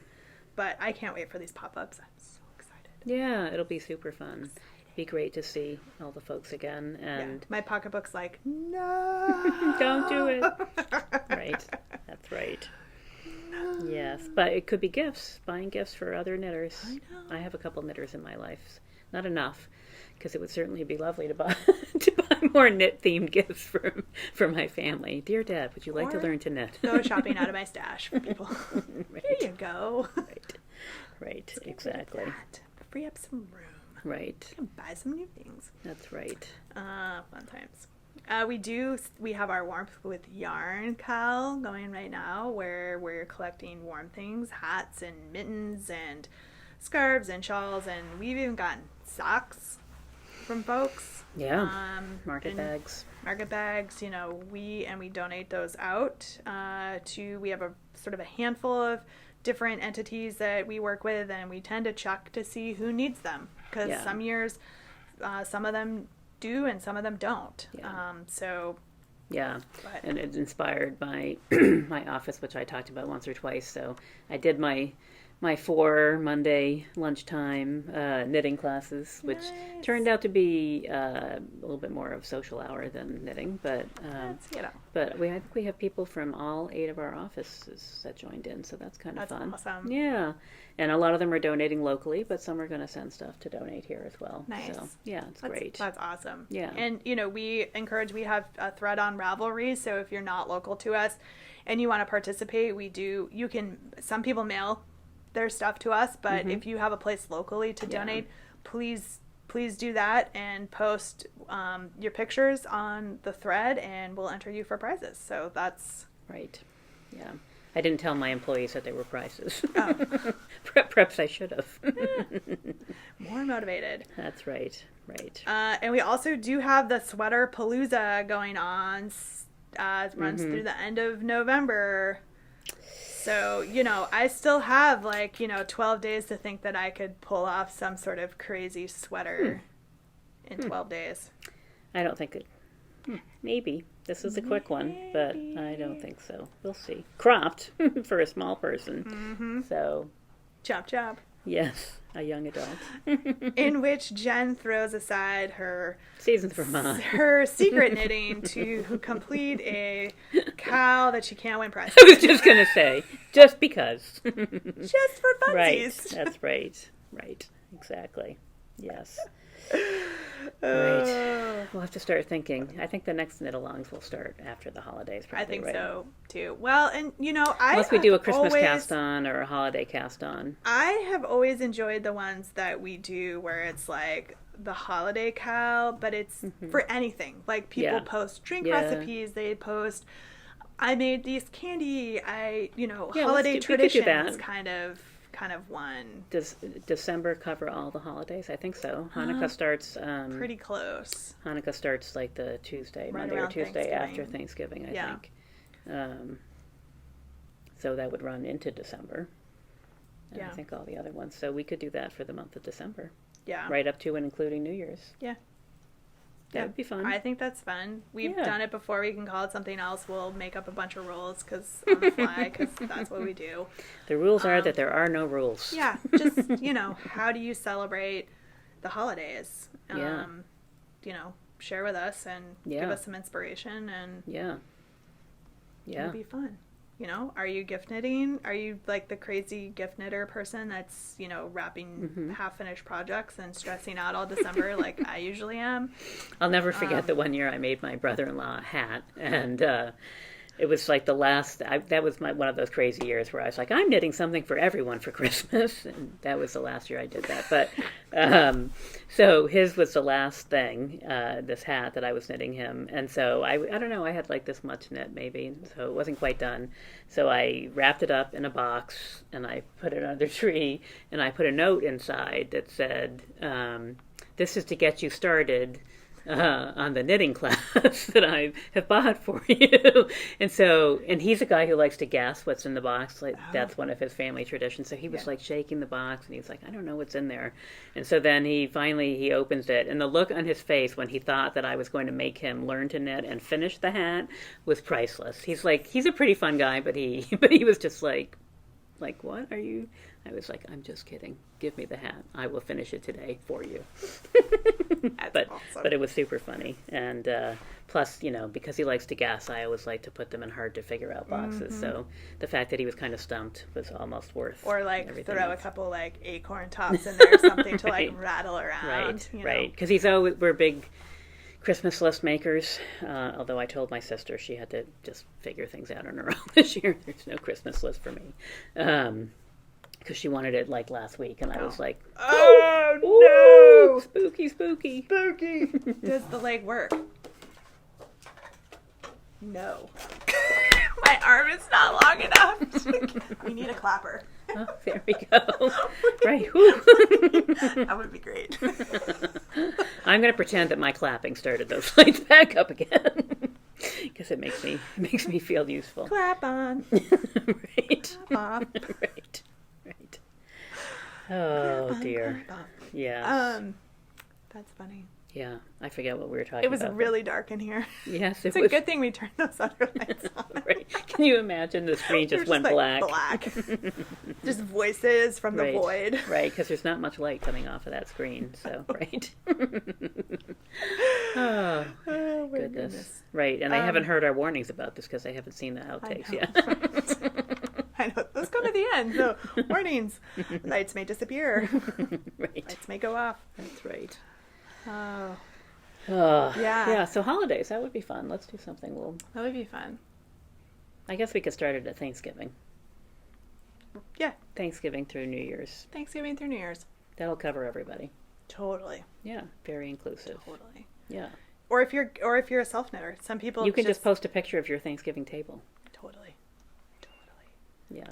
But I can't wait for these pop-ups. I'm so excited. Yeah, it'll be super fun. Be great to see all the folks again. And my pocketbook's like, no. Don't do it. Right. That's right. No. Yes, but it could be gifts, buying gifts for other knitters. I know. I have a couple knitters in my life. Not enough, because it would certainly be lovely to buy more knit-themed gifts for my family. Dear Dad, would you like to learn to knit? Go shopping out of my stash for people. Right. There you go. Right, exactly. Free up some room. Right. You can buy some new things. That's right. Fun times. We have our Warmth with Yarn cowl going right now, where we're collecting warm things, hats and mittens and scarves and shawls, and we've even gotten socks from folks. Yeah. Market bags. Market bags, we donate those out we have a sort of a handful of different entities that we work with, and we tend to check to see who needs them, because some years some of them do and some of them don't. And it's inspired by my office, which I talked about once or twice. So I did my 4 Monday lunchtime knitting classes, which turned out to be a little bit more of social hour than knitting, but but we have people from all 8 of our offices that joined in, so that's kind of fun. That's awesome. Yeah, and a lot of them are donating locally, but some are going to send stuff to donate here as well. Nice. So it's great. That's awesome. Yeah, and we have a thread on Ravelry, so if you're not local to us and you want to participate, some people mail their stuff to us, but if you have a place locally to donate, please do that and post your pictures on the thread, and we'll enter you for prizes. So that's right. Yeah, I didn't tell my employees that they were prizes. Oh. Perhaps I should have. More motivated. That's right. And we also do have the Sweater Palooza going on. It runs through the end of November. So, I still have 12 days to think that I could pull off some sort of crazy sweater in 12 days. I don't think it. Maybe. This is a quick one, but I don't think so. We'll see. Cropped for a small person. Mm-hmm. So. Chop, chop. Yes, a young adult. In which Jen throws aside her seasons for mom, her secret knitting to complete a cowl that she can't win prizes. I was just gonna say, just because, just for funsies. Right, that's right, exactly. Yes. Right. We'll have to start thinking. I think the next knit-alongs will start after the holidays. Probably, I think right? so too. Well, and unless we do a Christmas cast-on or a holiday cast-on. I have always enjoyed the ones that we do where it's like the holiday cowl, but it's for anything. Like people post drink recipes, they post, I made these candy, holiday traditions kind of one. Does December cover all the holidays? I think so. Hanukkah starts pretty close. Hanukkah starts like the Monday or Tuesday after Thanksgiving, I think. So that would run into December. And I think all the other ones. So we could do that for the month of December. Yeah. Right up to and including New Year's. Yeah. That would be fun. I think that's fun. We've done it before. We can call it something else. We'll make up a bunch of rules on the fly because that's what we do. The rules are that there are no rules. Yeah. Just, how do you celebrate the holidays? Share with us and give us some inspiration. And it'll be fun. Are you gift knitting? Are you like the crazy gift knitter person that's, wrapping half-finished projects and stressing out all December like I usually am? I'll never forget the one year I made my brother-in-law a hat, and it was like that was one of those crazy years where I was like, I'm knitting something for everyone for Christmas, and that was the last year I did that. But so his was the last thing, this hat that I was knitting him, and so I don't know, I had like this much knit maybe, so it wasn't quite done. So I wrapped it up in a box and I put it under the tree, and I put a note inside that said, "This is to get you started." On the knitting class that I have bought for you. And he's a guy who likes to guess what's in the box. Like that's one of his family traditions. So he was like shaking the box and he was like, I don't know what's in there. And so then he opens it, and the look on his face when he thought that I was going to make him learn to knit and finish the hat was priceless. He's a pretty fun guy, but he was just like, what are you? I was like, I'm just kidding. Give me the hat. I will finish it today for you. That's awesome. But it was super funny. And plus, because he likes to guess, I always like to put them in hard to figure out boxes. So the fact that he was kind of stumped was almost worth Or everything throw else. a couple acorn tops in there or something to rattle around. Right. Because we're big Christmas list makers, although I told my sister she had to just figure things out on her own this year. There's no Christmas list for me. Because she wanted it like last week, and I was like, "Oh no, spooky!" Does the leg work? No, my arm is not long enough. We need a clapper. Oh, there we go. Right, that would be great. I'm going to pretend that my clapping started those lights back up again, because it makes me feel useful. Clap on. Right. Clap off. Right. Oh dear. Yeah. That's funny. Yeah, I forget what we were talking about. It was really dark in here. Yes, it's a good thing we turned those other lights on. Right. Can you imagine the screen just went black? Just voices from the void. Right, because there's not much light coming off of that screen. So, right. Oh, goodness. Right, and I haven't heard our warnings about this because I haven't seen the outtakes yet. I know. Those come at the end. So, warnings. Lights may disappear. Right. Lights may go off. That's right. Oh. Yeah, so holidays, that would be fun. Let's do something. That would be fun. I guess we could start it at Thanksgiving. Yeah. Thanksgiving through New Year's. Thanksgiving through New Year's. That'll cover everybody. Totally. Yeah, very inclusive. Totally. Yeah. Or if you're a self-knitter. Some people you can just post a picture of your Thanksgiving table. Totally. Yeah.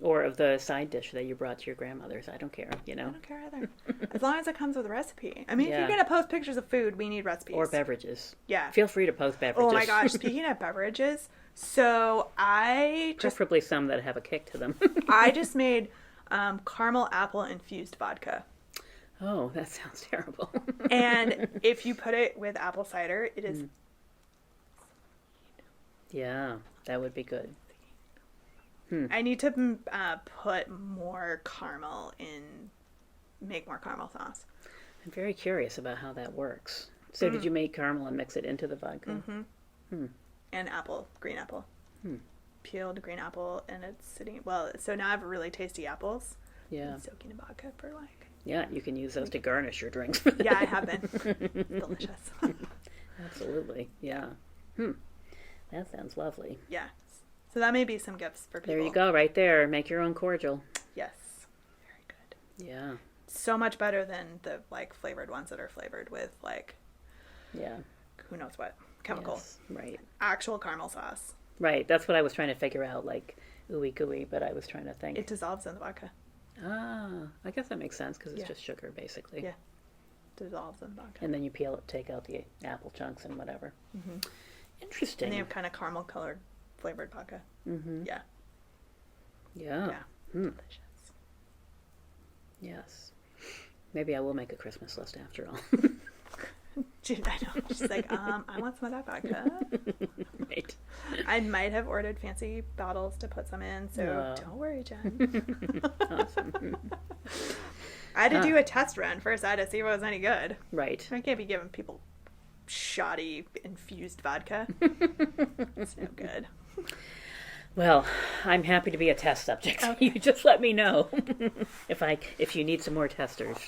Or of the side dish that you brought to your grandmother's. I don't care, I don't care either. As long as it comes with a recipe. I mean, if you're going to post pictures of food, we need recipes. Or beverages. Yeah. Feel free to post beverages. Oh my gosh, speaking of beverages, so preferably some that have a kick to them. I just made caramel apple infused vodka. Oh, that sounds terrible. And if you put it with apple cider, it is... Yeah, that would be good. I need to put more caramel in, make more caramel sauce. I'm very curious about how that works. So did you make caramel and mix it into the vodka? Mm-hmm. And green apple. Peeled green apple, and it's sitting, so now I have really tasty apples. Yeah. Soaking in vodka for Yeah, you can use those to garnish your drinks. Yeah, I have been. Delicious. Absolutely. Yeah. That sounds lovely. Yeah. So that may be some gifts for people. There you go, right there. Make your own cordial. Yes. Very good. Yeah. So much better than the like flavored ones that are flavored with like who knows what chemical. Yes, right. Actual caramel sauce. Right. That's what I was trying to figure out, like ooey gooey, but I was trying to think. It dissolves in the vodka. Ah, I guess that makes sense because it's just sugar basically. Yeah. Dissolves in the vodka. And then you peel it, take out the apple chunks and whatever. Mm-hmm. Interesting. And they have kind of caramel colored flavored vodka. Mm-hmm. Yeah. Yeah. Yeah. Delicious. Yes. Maybe I will make a Christmas list after all. Dude, I know. She's like, I want some of that vodka. Right. I might have ordered fancy bottles to put some in, so don't worry, Jen. Awesome. I had to do a test run first. I had to see if it was any good. Right. I can't be giving people shoddy infused vodka. It's no good. Well, I'm happy to be a test subject. Okay. You just let me know if you need some more testers.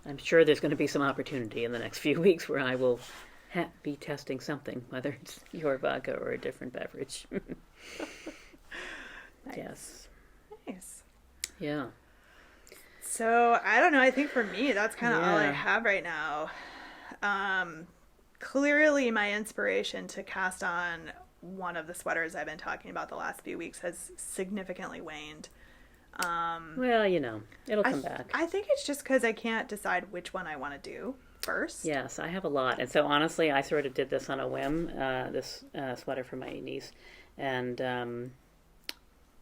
I'm sure there's going to be some opportunity in the next few weeks where I will be testing something, whether it's your vodka or a different beverage. Nice. Yes. Nice. Yeah. So, I don't know. I think for me, that's kind of all I have right now. Clearly, my inspiration to cast on one of the sweaters I've been talking about the last few weeks has significantly waned. Well, it'll come back. I think it's just because I can't decide which one I want to do first. Yes, I have a lot. And so honestly, I sort of did this on a whim, this sweater for my niece. And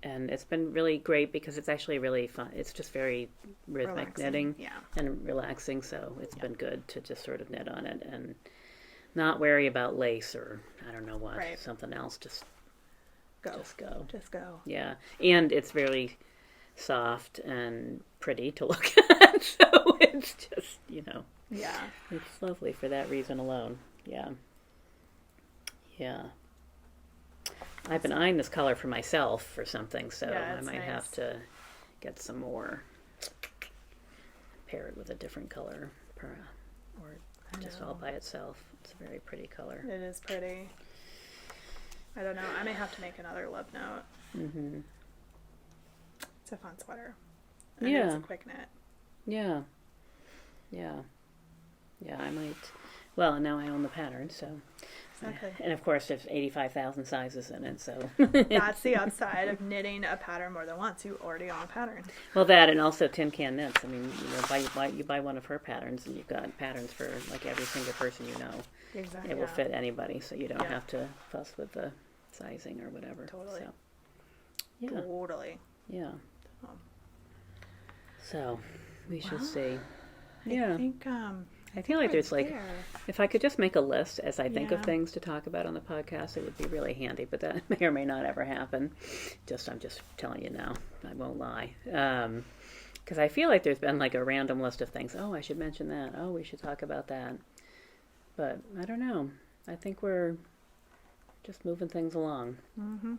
it's been really great because it's actually really fun. It's just very rhythmic knitting and relaxing. So it's been good to just sort of knit on it and not worry about lace or I don't know what, something else. Just go. Yeah. And it's really soft and pretty to look at. So it's just, Yeah. It's lovely for that reason alone. Yeah. Yeah. I've been eyeing this color for myself for something, so I might have to get some more. Pair it with a different color or just all by itself. It's a very pretty color. It is pretty. I don't know. I may have to make another love note. Mm-hmm. It's a fun sweater. And yeah. It's a quick knit. Yeah. Yeah. Yeah, I might. Well, now I own the pattern, so. Exactly. And of course, there's 85,000 sizes in it, so. That's the upside of knitting a pattern more than once. You already own a pattern. Well, that and also Tin Can Knits. I mean, you buy one of her patterns, and you've got patterns for like every single person you know. Exactly. It will fit anybody, so you don't have to fuss with the sizing or whatever. Totally. So, yeah. Totally. Yeah. So, we shall see. Yeah. I feel like there's like, if I could just make a list as I think of things to talk about on the podcast, it would be really handy, but that may or may not ever happen. I'm just telling you now. I won't lie. Because I feel like there's been like a random list of things. Oh, I should mention that. Oh, we should talk about that. But I don't know. I think we're just moving things along. Mm-hmm.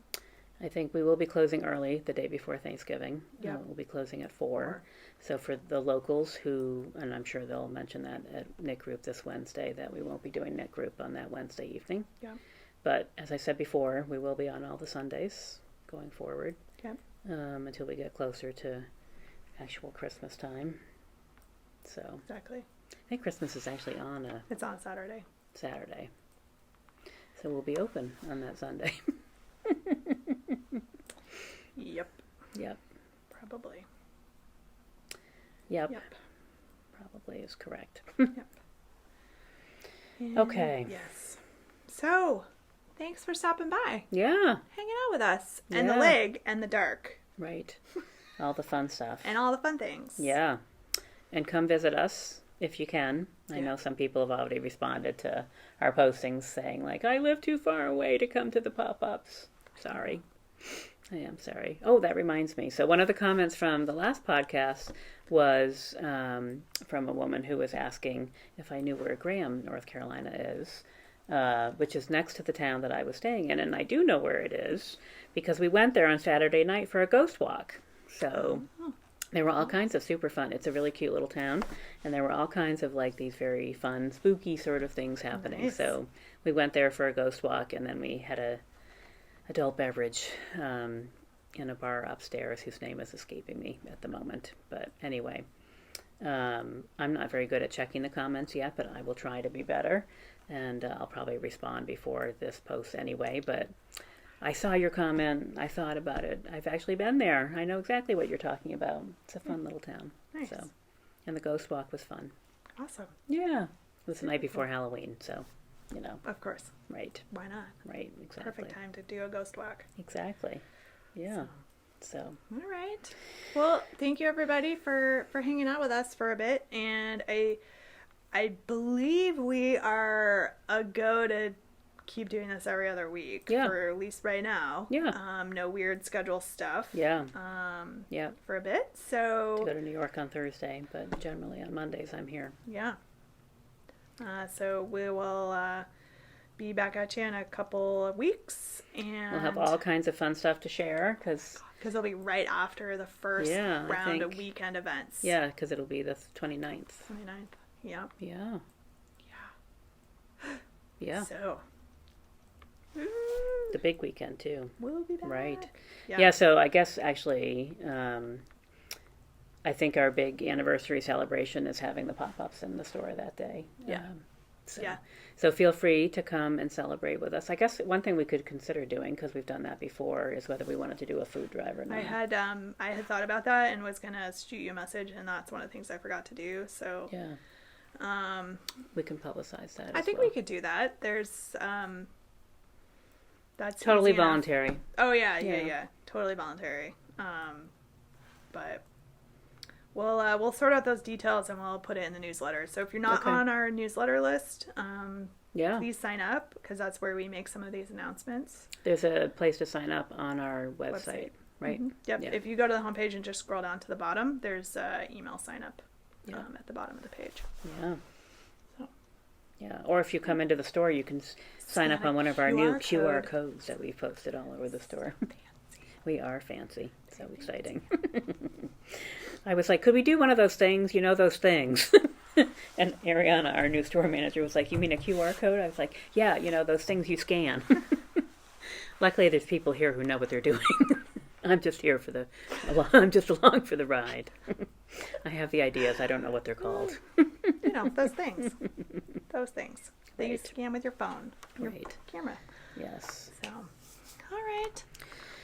I think we will be closing early the day before Thanksgiving. Yeah. We'll be closing at 4. So for the locals and I'm sure they'll mention that at Knit Group this Wednesday, that we won't be doing Knit Group on that Wednesday evening. Yeah. But as I said before, we will be on all the Sundays going forward. Yeah. Until we get closer to actual Christmas time. So. Exactly. I think Christmas is actually on It's on Saturday. So we'll be open on that Sunday. Yep. Probably. Yep. Probably is correct. Yep. Okay. Yes. So, thanks for stopping by. Yeah. Hanging out with us. And the leg and the dark. Right. All the fun stuff. And all the fun things. Yeah. And come visit us if you can. I know some people have already responded to our postings saying like, I live too far away to come to the pop-ups. Sorry. I am sorry. Oh, that reminds me. So one of the comments from the last podcast was from a woman who was asking if I knew where Graham, North Carolina is, which is next to the town that I was staying in. And I do know where it is because we went there on Saturday night for a ghost walk. So There were all kinds of super fun. It's a really cute little town, and there were all kinds of like these very fun, spooky sort of things happening. Nice. So we went there for a ghost walk, and then we had a adult beverage in a bar upstairs whose name is escaping me at the moment. But anyway, I'm not very good at checking the comments yet, but I will try to be better, and I'll probably respond before this post anyway. But I saw your comment. I thought about it. I've actually been there. I know exactly what you're talking about. It's a fun little town. Nice. So, and the ghost walk was fun. Awesome. Yeah. It was the night before Halloween, so, Of course. Right. Why not? Right, exactly. Perfect time to do a ghost walk. Exactly. Yeah. So. All right. Well, thank you everybody for hanging out with us for a bit, and I believe we are a go to keep doing this every other week for at least right now. Yeah. No weird schedule stuff. Yeah. For a bit. So to go to New York on Thursday, but generally on Mondays I'm here. Yeah. So we will be back at you in a couple of weeks, and we'll have all kinds of fun stuff to share because it'll be right after the first round of weekend events. Yeah, because it'll be the 29th. 29th. Yeah. Yeah. Yeah. So. The big weekend too. We'll be back. Right. Yeah, so I guess actually I think our big anniversary celebration is having the pop-ups in the store that day. Yeah. So feel free to come and celebrate with us. I guess one thing we could consider doing, because we've done that before, is whether we wanted to do a food drive or not. I had thought about that and was going to shoot you a message, and that's one of the things I forgot to do. So yeah. We can publicize that. I think we could do that. There's that's totally voluntary. Oh yeah. Totally voluntary. But we'll sort out those details and we'll put it in the newsletter. So if you're not on our newsletter list, please sign up, because that's where we make some of these announcements. There's a place to sign up on our website. Right? Mm-hmm. Yep. Yeah. If you go to the homepage and just scroll down to the bottom, there's email sign up at the bottom of the page. Yeah. Yeah, or if you come into the store, you can sign up on one of our new QR codes that we've posted all over the store. Fancy. We are fancy. So exciting. I was like, could we do one of those things? Those things. And Ariana, our new store manager, was like, you mean a QR code? I was like, yeah, those things you scan. Luckily, there's people here who know what they're doing. I'm just along for the ride. I have the ideas. I don't know what they're called. Those things. Those things that you scan with your phone, your camera. Yes. So, all right.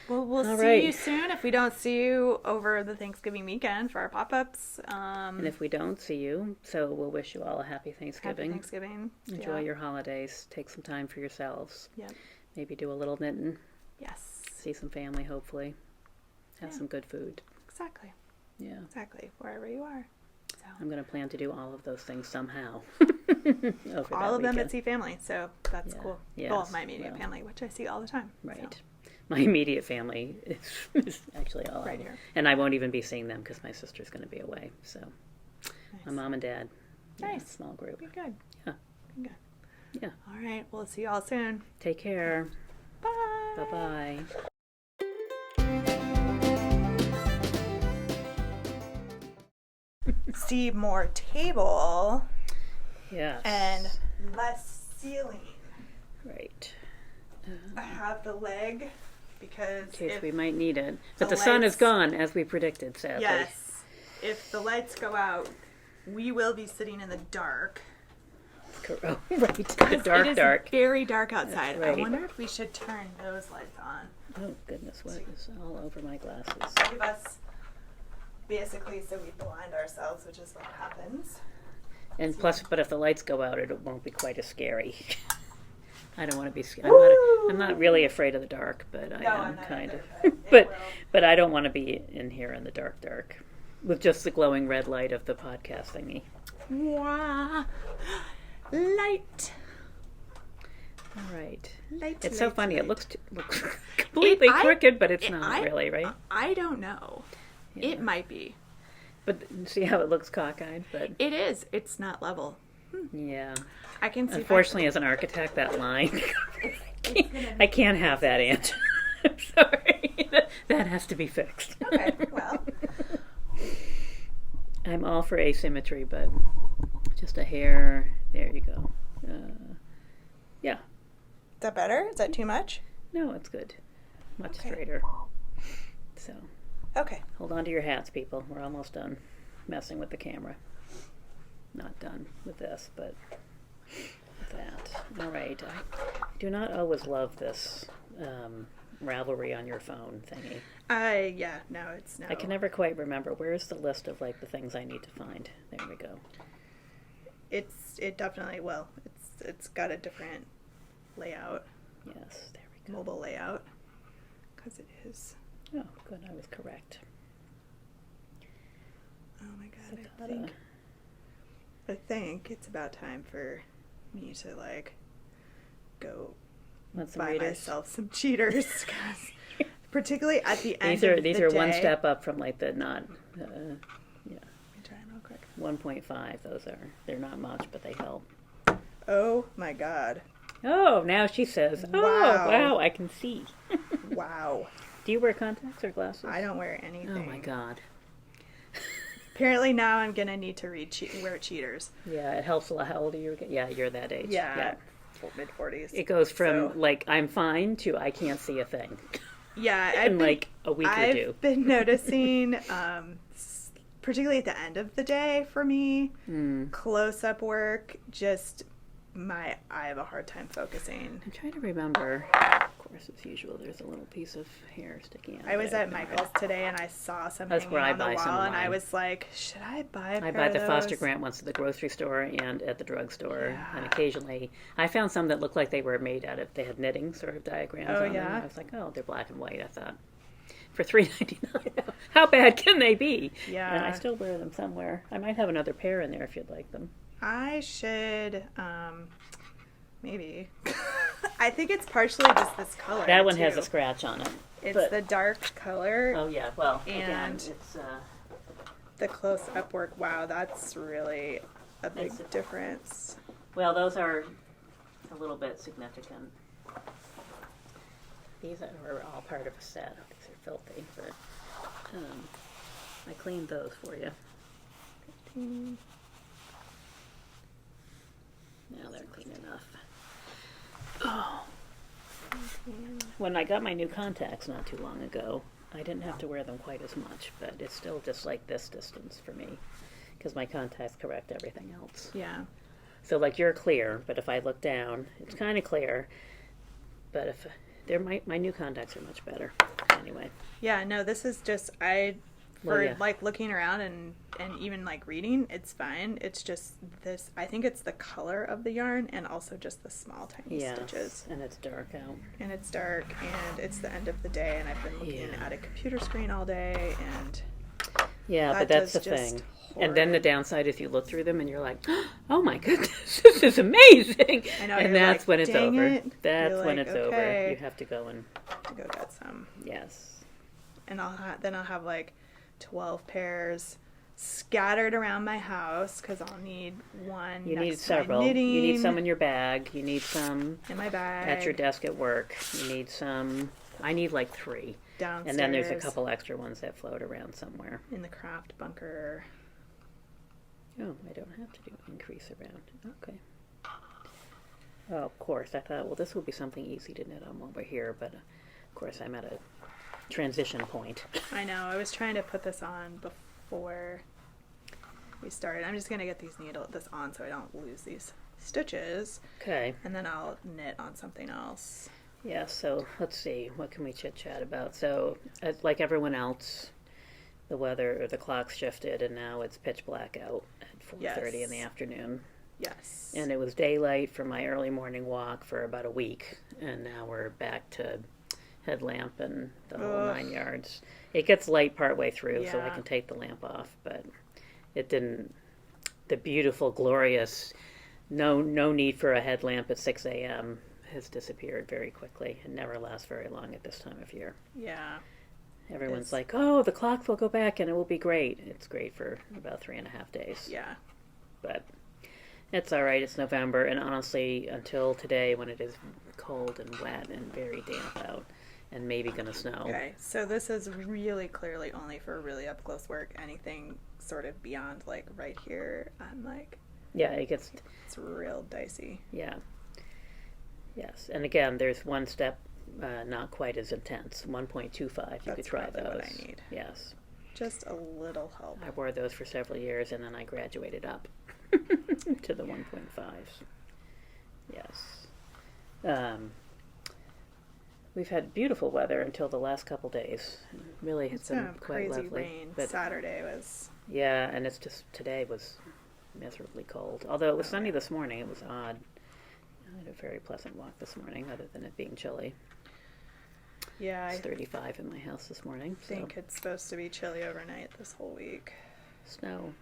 Well, we'll see you soon. If we don't see you over the Thanksgiving weekend for our pop-ups. And if we don't see you, so we'll wish you all a happy Thanksgiving. Happy Thanksgiving. Enjoy your holidays. Take some time for yourselves. Yep. Maybe do a little knitting. Yes. See some family, hopefully. Have some good food. Exactly. Yeah. Exactly. Wherever you are. So. I'm going to plan to do all of those things somehow. All of them at Sea Family, so that's cool. Yes. Well, my immediate family, which I see all the time. Right. So. My immediate family is actually all right here. And I won't even be seeing them because my sister's going to be away. So nice. My mom and dad. Nice. Small group. Be good. Yeah. Be good. Yeah. All right. We'll see you all soon. Take care. Bye. Bye-bye. See more table. Yes. And less ceiling. Right. I have the leg because in case we might need it. But the sun is gone, as we predicted, sadly. Yes. If the lights go out, we will be sitting in the dark. Oh, right. The dark, it is very dark outside. Right. I wonder if we should turn those lights on. Oh, goodness. What is all over my glasses? Give us, basically, so we blind ourselves, which is what happens. And plus, but if the lights go out, it won't be quite as scary. I don't want to be scared. I'm not really afraid of the dark, but I am kind of. But I don't want to be in here in the dark with just the glowing red light of the podcast thingy. Wow. Light. All right. It's so funny. It looks completely crooked, but it's not really, right? I don't know. Yeah. It might be. But see how it looks cockeyed? But it is. It's not level. Yeah. I can see. Unfortunately, as an architect, that line, I can't have that answer. I'm sorry. That has to be fixed. Okay, well. I'm all for asymmetry, but just a hair. There you go. Yeah. Is that better? Is that too much? No, it's good. Much straighter. So. Okay. Hold on to your hats, people. We're almost done messing with the camera. Not done with this, but with that. All right. I do not always love this Ravelry on your phone thingy. It's no. I can never quite remember. Where's the list of like the things I need to find? There we go. It definitely will. It's got a different layout. Yes, there we go. Mobile layout. Because it is. Oh, good. I was correct. Oh my god, I think it's about time for me to like go buy myself some cheaters, because particularly at the end of the day. These are one step up from like the not. Yeah. Let me try them real quick. 1.5. They're not much, but they help. Oh my god. Oh, now she says, wow, I can see. Wow. Do you wear contacts or glasses? I don't wear anything. Oh my god. Apparently now I'm going to need to wear cheaters. Yeah, it helps a lot. How old are you? Yeah, you're that age. Yeah. Mid-40s. It goes from, like, I'm fine to I can't see a thing. Yeah. In, like, a week or two. I've been noticing, particularly at the end of the day for me, close-up work, just I have a hard time focusing. I'm trying to remember. Of course, as usual, there's a little piece of hair sticking out. I was at Michael's today and I saw something on the wall and I was like, should I buy a pair I buy the of Foster those? Grant ones at the grocery store and at the drugstore. Yeah. And occasionally, I found some that looked like they were made out of, they had knitting sort of diagrams on them. I was like, oh, they're black and white, I thought. For $3.99, how bad can they be? Yeah. And I still wear them somewhere. I might have another pair in there if you'd like them. I should, maybe. I think it's partially just this color. That one has a scratch on it. It's the dark color. Oh yeah, well, and again, it's the close-up work. Wow, that's really a big difference. Well, those are a little bit significant. These are all part of a set. These are filthy, but I cleaned those for you. Now they're clean enough. Oh. When I got my new contacts not too long ago, I didn't have to wear them quite as much, but it's still just like this distance for me, because my contacts correct everything else. Yeah. So like you're clear, but if I look down, it's kind of clear, but if they're my new contacts are much better. Anyway. Yeah, no, this is just like looking around and even like reading, it's fine. It's just this, I think it's the color of the yarn and also just the small tiny stitches. And it's dark out. And it's dark and it's the end of the day and I've been looking at a computer screen all day and but that's the thing. And then the downside is you look through them and you're like, oh my goodness, this is amazing. I know, and that's like, when it's over. That's when it's over. You have to go and go get some. Yes. And I'll have like 12 pairs scattered around my house because I'll need one. You need several. You need some in your bag. You need some in my bag at your desk at work. You need some. I need like 3 downstairs. And then there's a couple extra ones that float around somewhere in the craft bunker. Oh, I don't have to do increase around. Okay. Oh, of course. I thought, well, this will be something easy to knit on while we're here, but of course I'm at a transition point. I know. I was trying to put this on before we started. I'm just going to get this on so I don't lose these stitches. Okay. And then I'll knit on something else. Yeah, so let's see. What can we chit-chat about? So, like everyone else, the clock's shifted and now it's pitch black out at 4:30 in the afternoon. Yes. And it was daylight for my early morning walk for about a week. And now we're back to headlamp and the whole 9 yards. It gets light partway through, so I can take the lamp off, but it didn't. The beautiful, glorious, no need for a headlamp at 6 a.m. has disappeared very quickly and never lasts very long at this time of year. Yeah. Everyone's like, oh, the clock will go back and it will be great. It's great for about 3.5 days. Yeah. But it's all right. It's November, and honestly, until today when it is cold and wet and very damp out, and maybe going to snow. Okay, so this is really clearly only for really up close work. Anything sort of beyond like right here, I'm like, yeah, it's real dicey. Yeah. Yes, and again, there's one step not quite as intense. 1.25. You could try those. What I need. Yes. Just a little help. I wore those for several years, and then I graduated up to the 1.5s. Yes. We've had beautiful weather until the last couple days. Really, it's been quite crazy lovely. Rain. But Saturday was. Yeah, and it's just today was miserably cold. Although it was sunny this morning, it was odd. I had a very pleasant walk this morning, other than it being chilly. Yeah, it's 35 in my house this morning. I think it's supposed to be chilly overnight this whole week. Snow.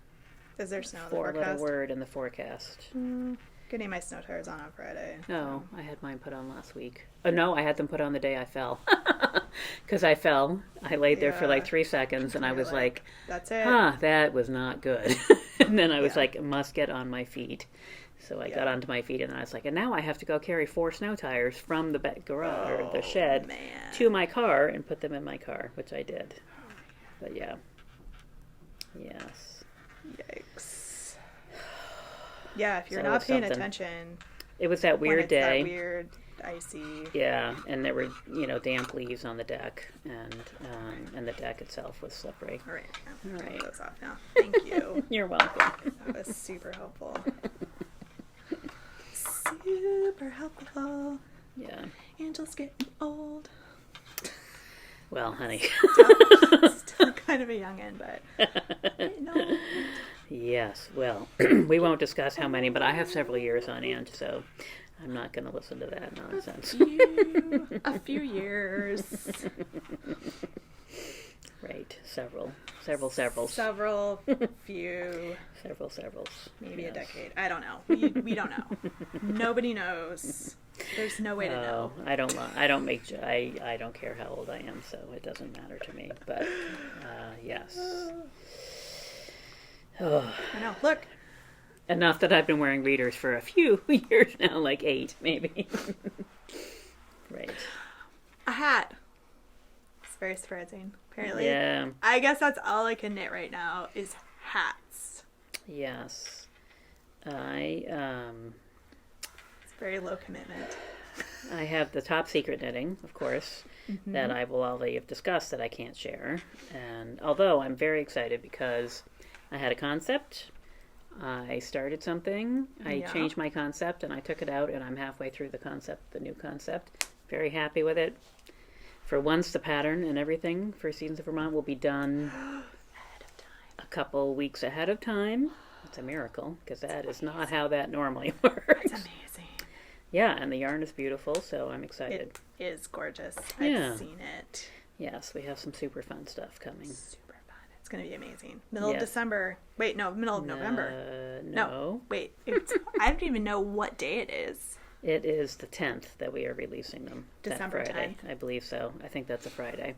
Is there snow in the forecast? 4-letter word in the forecast. Getting my snow tires on Friday. No, I had mine put on last week. Oh, no, I had them put on the day I fell. Because I fell. I laid there for like 3 seconds, and I was like, that's it. That was not good. And then I was like, must get on my feet. So I got onto my feet, and I was like, and now I have to go carry 4 snow tires from the back garage or the shed to my car and put them in my car, which I did. But yeah. Yes. Yikes. Yeah, if you're not paying attention. It was that weird day. That weird, icy. Yeah, and there were, damp leaves on the deck, and the deck itself was slippery. All right. Take those off now. Thank you. You're welcome. That was super helpful. Super helpful. Yeah. Angel's getting old. Well, honey. Still kind of a youngin', but no. Yes, well, we won't discuss how many, but I have several years on Ange, so I'm not going to listen to that nonsense. A few years. Right, several. Few. Several. Maybe a decade. I don't know. We don't know. Nobody knows. There's no way to know. I don't care how old I am, so it doesn't matter to me. But yes. I know. Look. Enough that I've been wearing readers for a few years now, like 8 maybe. Right. A hat. It's very surprising, apparently. Yeah. I guess that's all I can knit right now is hats. Yes. It's very low commitment. I have the top secret knitting, of course, that I will already have discussed that I can't share. And although I'm very excited because I had a concept, I started something, I changed my concept, and I took it out, and I'm halfway through the new concept. Very happy with it. For once, the pattern and everything for Seasons of Vermont will be done a couple weeks ahead of time. It's a miracle, because that is not how that normally works. It's amazing. Yeah, and the yarn is beautiful, so I'm excited. It is gorgeous. I've seen it. Yes, we have some super fun stuff coming. Super fun. It's going to be amazing. Middle of December. Wait, no, middle of November. No. Wait. I don't even know what day it is. It is the 10th that we are releasing them. December 10th? I believe so. I think that's a Friday.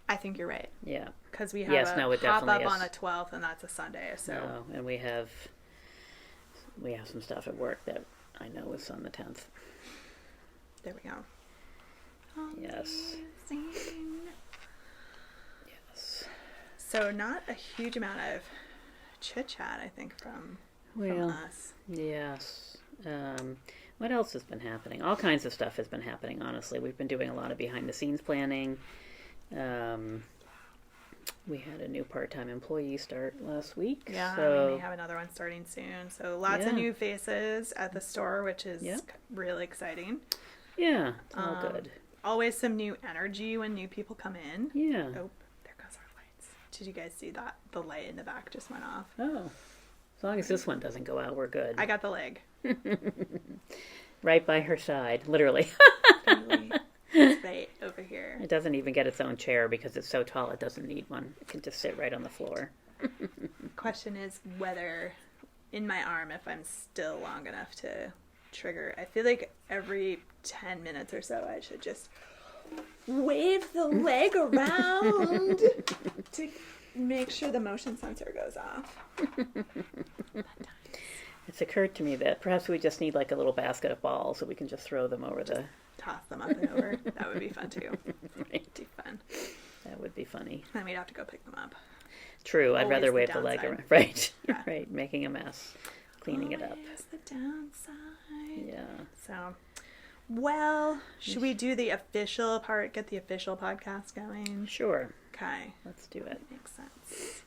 I think you're right. Yeah. Because we have a pop-up on the 12th, and that's a Sunday. So. No, and we have some stuff at work that I know is on the 10th. There we go. Yes. Amazing. Yes. So not a huge amount of chit-chat, I think, from us. Yes. What else has been happening? All kinds of stuff has been happening, honestly. We've been doing a lot of behind-the-scenes planning. We had a new part-time employee start last week. Yeah, so... we may have another one starting soon. So lots of new faces at the store, which is really exciting. Yeah, it's all good. Always some new energy when new people come in. Yeah. Oh, there goes our lights. Did you guys see that? The light in the back just went off. Oh. As long as this one doesn't go out, we're good. I got the leg. Right by her side, literally. Totally. It's right over here. It doesn't even get its own chair because it's so tall it doesn't need one. It can just sit right on the floor. Question is whether in my arm, if I'm still long enough to trigger. I feel like every 10 minutes or so I should just wave the leg around to make sure the motion sensor goes off. It's occurred to me that perhaps we just need like a little basket of balls so we can just throw them over the... Toss them up and over. That would be fun too. Right. Be fun. That would be funny. Then we'd have to go pick them up. True. I'd rather wave the leg around. Right. Yeah. Right. Making a mess. Cleaning it up. Always the downside. Yeah. So, well, should we do the official part? Get the official podcast going? Sure. Okay. Let's do it. Makes sense.